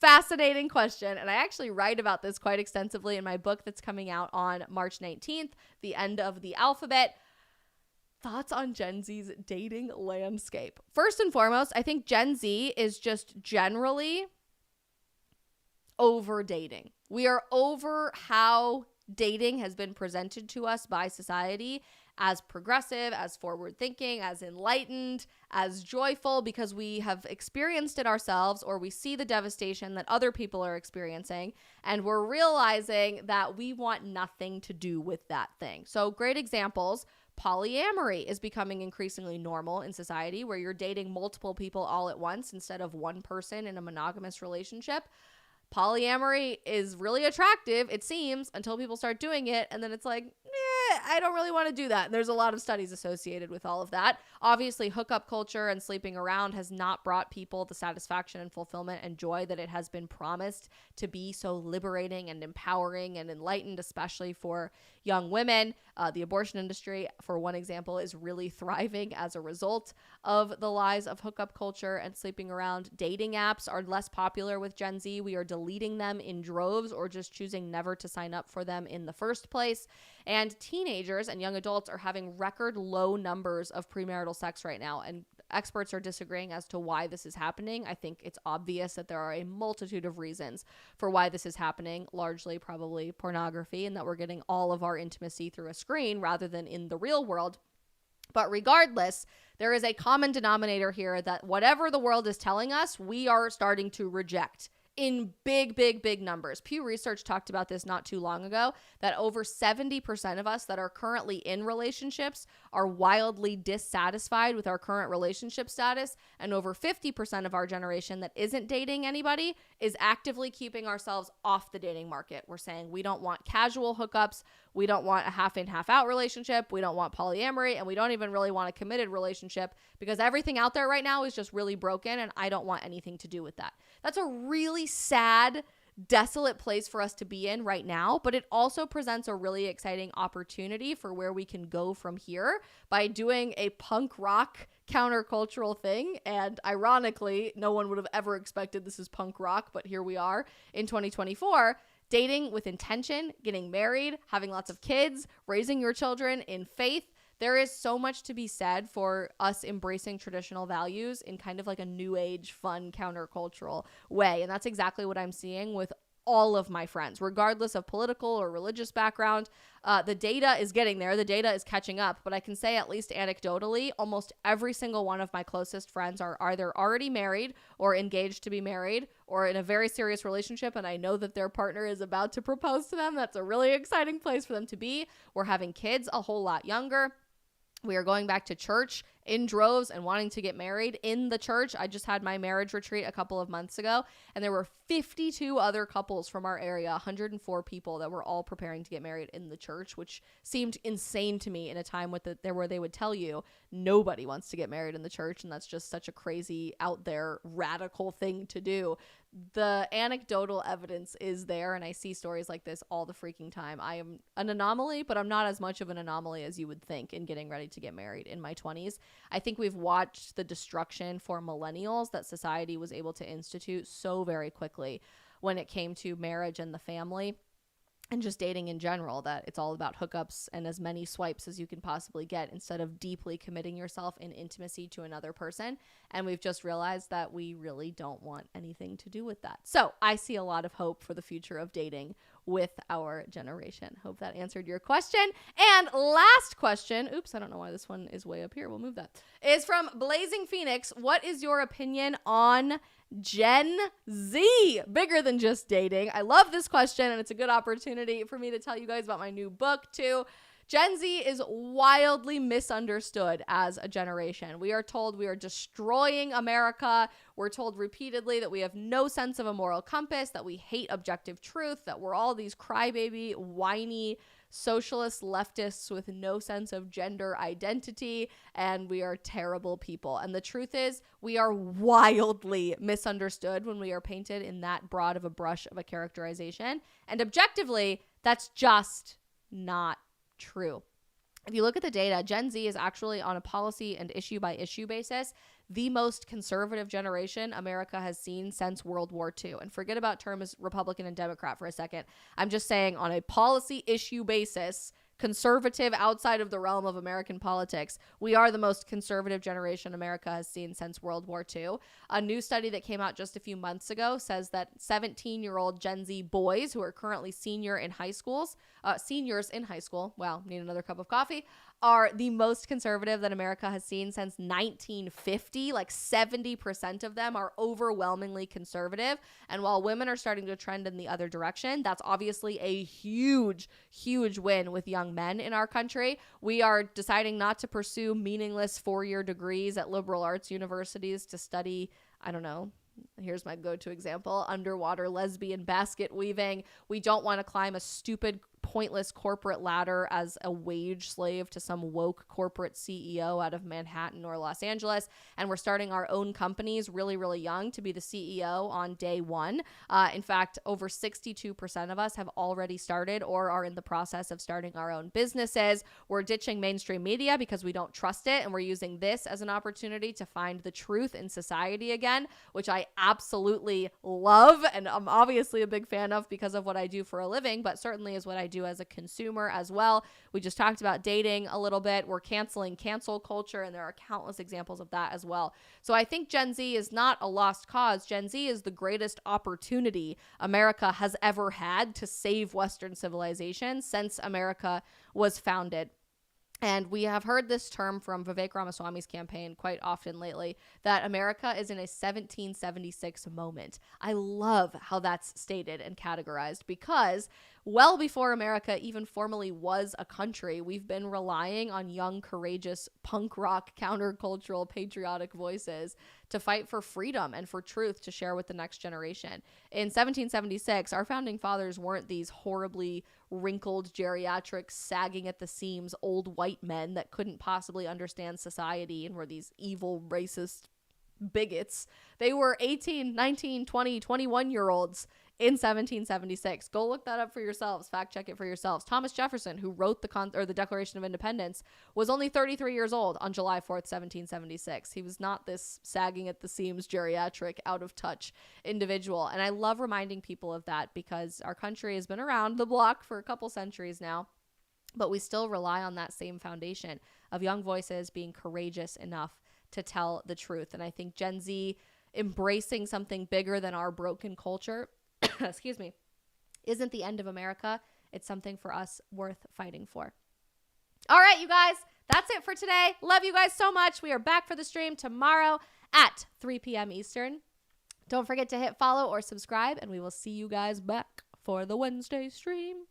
Fascinating question, and I actually write about this quite extensively in my book that's coming out on March 19th, The End of the Alphabet. Thoughts on Gen Z's dating landscape. First and foremost, I think Gen Z is just generally over dating. We are over how dating has been presented to us by society as progressive, as forward-thinking, as enlightened, as joyful, because we have experienced it ourselves, or we see the devastation that other people are experiencing, and we're realizing that we want nothing to do with that thing. So great examples. Polyamory is becoming increasingly normal in society, where you're dating multiple people all at once instead of one person in a monogamous relationship. Polyamory is really attractive, it seems, until people start doing it, and then it's like, I don't really want to do that. And there's a lot of studies associated with all of that. Obviously, hookup culture and sleeping around has not brought people the satisfaction and fulfillment and joy that it has been promised to be so liberating and empowering and enlightened, especially for young women. The abortion industry, for one example, is really thriving as a result of the lies of hookup culture and sleeping around. Dating apps are less popular with Gen Z. We are deleting them in droves or just choosing never to sign up for them in the first place. And teenagers and young adults are having record low numbers of premarital sex right now. And experts are disagreeing as to why this is happening. I think it's obvious that there are a multitude of reasons for why this is happening, largely probably pornography, and that we're getting all of our intimacy through a screen rather than in the real world. But regardless, there is a common denominator here that whatever the world is telling us, we are starting to reject in big numbers. Pew Research talked about this not too long ago, that over 70% of us that are currently in relationships are wildly dissatisfied with our current relationship status, and over 50% of our generation that isn't dating anybody is actively keeping ourselves off the dating market. We're saying we don't want casual hookups, we don't want a half-in, half-out relationship, we don't want polyamory, and we don't even really want a committed relationship because everything out there right now is just really broken, and I don't want anything to do with that. That's a really sad, desolate place for us to be in right now, but it also presents a really exciting opportunity for where we can go from here by doing a punk rock countercultural thing. And ironically, no one would have ever expected this is punk rock, but here we are in 2024. Dating with intention, getting married, having lots of kids, raising your children in faith. There is so much to be said for us embracing traditional values in kind of like a new age, fun, countercultural way. And that's exactly what I'm seeing with all of my friends, regardless of political or religious background. The data is getting there. The data is catching up. But I can say, at least anecdotally, almost every single one of my closest friends are either already married or engaged to be married or in a very serious relationship. And I know that their partner is about to propose to them. That's a really exciting place for them to be. We're having kids a whole lot younger. We are going back to church in droves and wanting to get married in the church. I just had my marriage retreat a couple of months ago, and there were 52 other couples from our area, 104 people that were all preparing to get married in the church, which seemed insane to me in a time where they would tell you nobody wants to get married in the church, and that's just such a crazy, out there, radical thing to do. The anecdotal evidence is there, and I see stories like this all the freaking time. I am an anomaly, but I'm not as much of an anomaly as you would think in getting ready to get married in my 20s. I think we've watched the destruction for millennials that society was able to institute so very quickly when it came to marriage and the family and just dating in general, that it's all about hookups and as many swipes as you can possibly get instead of deeply committing yourself in intimacy to another person. And we've just realized that we really don't want anything to do with that. So I see a lot of hope for the future of dating with our generation. Hope that answered your question. And last question, oops, I don't know why this one is way up here. We'll move that. Is from Blazing Phoenix. What is your opinion on Gen Z? Bigger than just dating. I love this question, and it's a good opportunity for me to tell you guys about my new book too. Gen Z is wildly misunderstood as a generation. We are told we are destroying America. We're told repeatedly that we have no sense of a moral compass, that we hate objective truth, that we're all these crybaby, whiny, socialist leftists with no sense of gender identity, and we are terrible people. And the truth is, we are wildly misunderstood when we are painted in that broad of a brush of a characterization. And objectively, that's just not true. If you look at the data, Gen Z is actually, on a policy and issue by issue basis, the most conservative generation America has seen since World War II. And forget about terms Republican and Democrat for a second. I'm just saying, on a policy issue basis, conservative outside of the realm of American politics, we are the most conservative generation America has seen since World War II. A new study that came out just a few months ago says that 17-year-old Gen Z boys who are currently seniors in high school, wow, need another cup of coffee, are the most conservative that America has seen since 1950. Like 70% of them are overwhelmingly conservative. And while women are starting to trend in the other direction, that's obviously a huge, huge win with young men in our country. We are deciding not to pursue meaningless 4-year degrees at liberal arts universities to study, I don't know, here's my go-to example, underwater lesbian basket weaving. We don't want to climb a stupid, pointless corporate ladder as a wage slave to some woke corporate CEO out of Manhattan or Los Angeles. And we're starting our own companies really, really young to be the CEO on day one. In fact, over 62% of us have already started or are in the process of starting our own businesses. We're ditching mainstream media because we don't trust it. And we're using this as an opportunity to find the truth in society again, which I absolutely love. And I'm obviously a big fan of because of what I do for a living, but certainly is what I do as a consumer as well. We just talked about dating a little bit. We're canceling cancel culture, and there are countless examples of that as well. So I think Gen Z is not a lost cause. Gen Z is the greatest opportunity America has ever had to save Western civilization since America was founded. And we have heard this term from Vivek Ramaswamy's campaign quite often lately, that America is in a 1776 moment. I love how that's stated and categorized because well before America even formally was a country, we've been relying on young, courageous, punk rock, countercultural, patriotic voices to fight for freedom and for truth to share with the next generation. In 1776, our founding fathers weren't these horribly wrinkled, geriatric, sagging at the seams, old white men that couldn't possibly understand society and were these evil, racist bigots. They were 18, 19, 20, 21-year-olds in 1776. Go look that up for yourselves. Fact check it for yourselves. Thomas Jefferson, who wrote the Declaration of Independence, was only 33 years old on July 4th, 1776. He was not this sagging at the seams, geriatric, out of touch individual. And I love reminding people of that because our country has been around the block for a couple centuries now, but we still rely on that same foundation of young voices being courageous enough to tell the truth. And I think Gen Z embracing something bigger than our broken culture excuse me, isn't the end of America. It's something for us worth fighting for. All right, you guys, that's it for today. Love you guys so much. We are back for the stream tomorrow at 3 p.m. Eastern. Don't forget to hit follow or subscribe, and we will see you guys back for the Wednesday stream.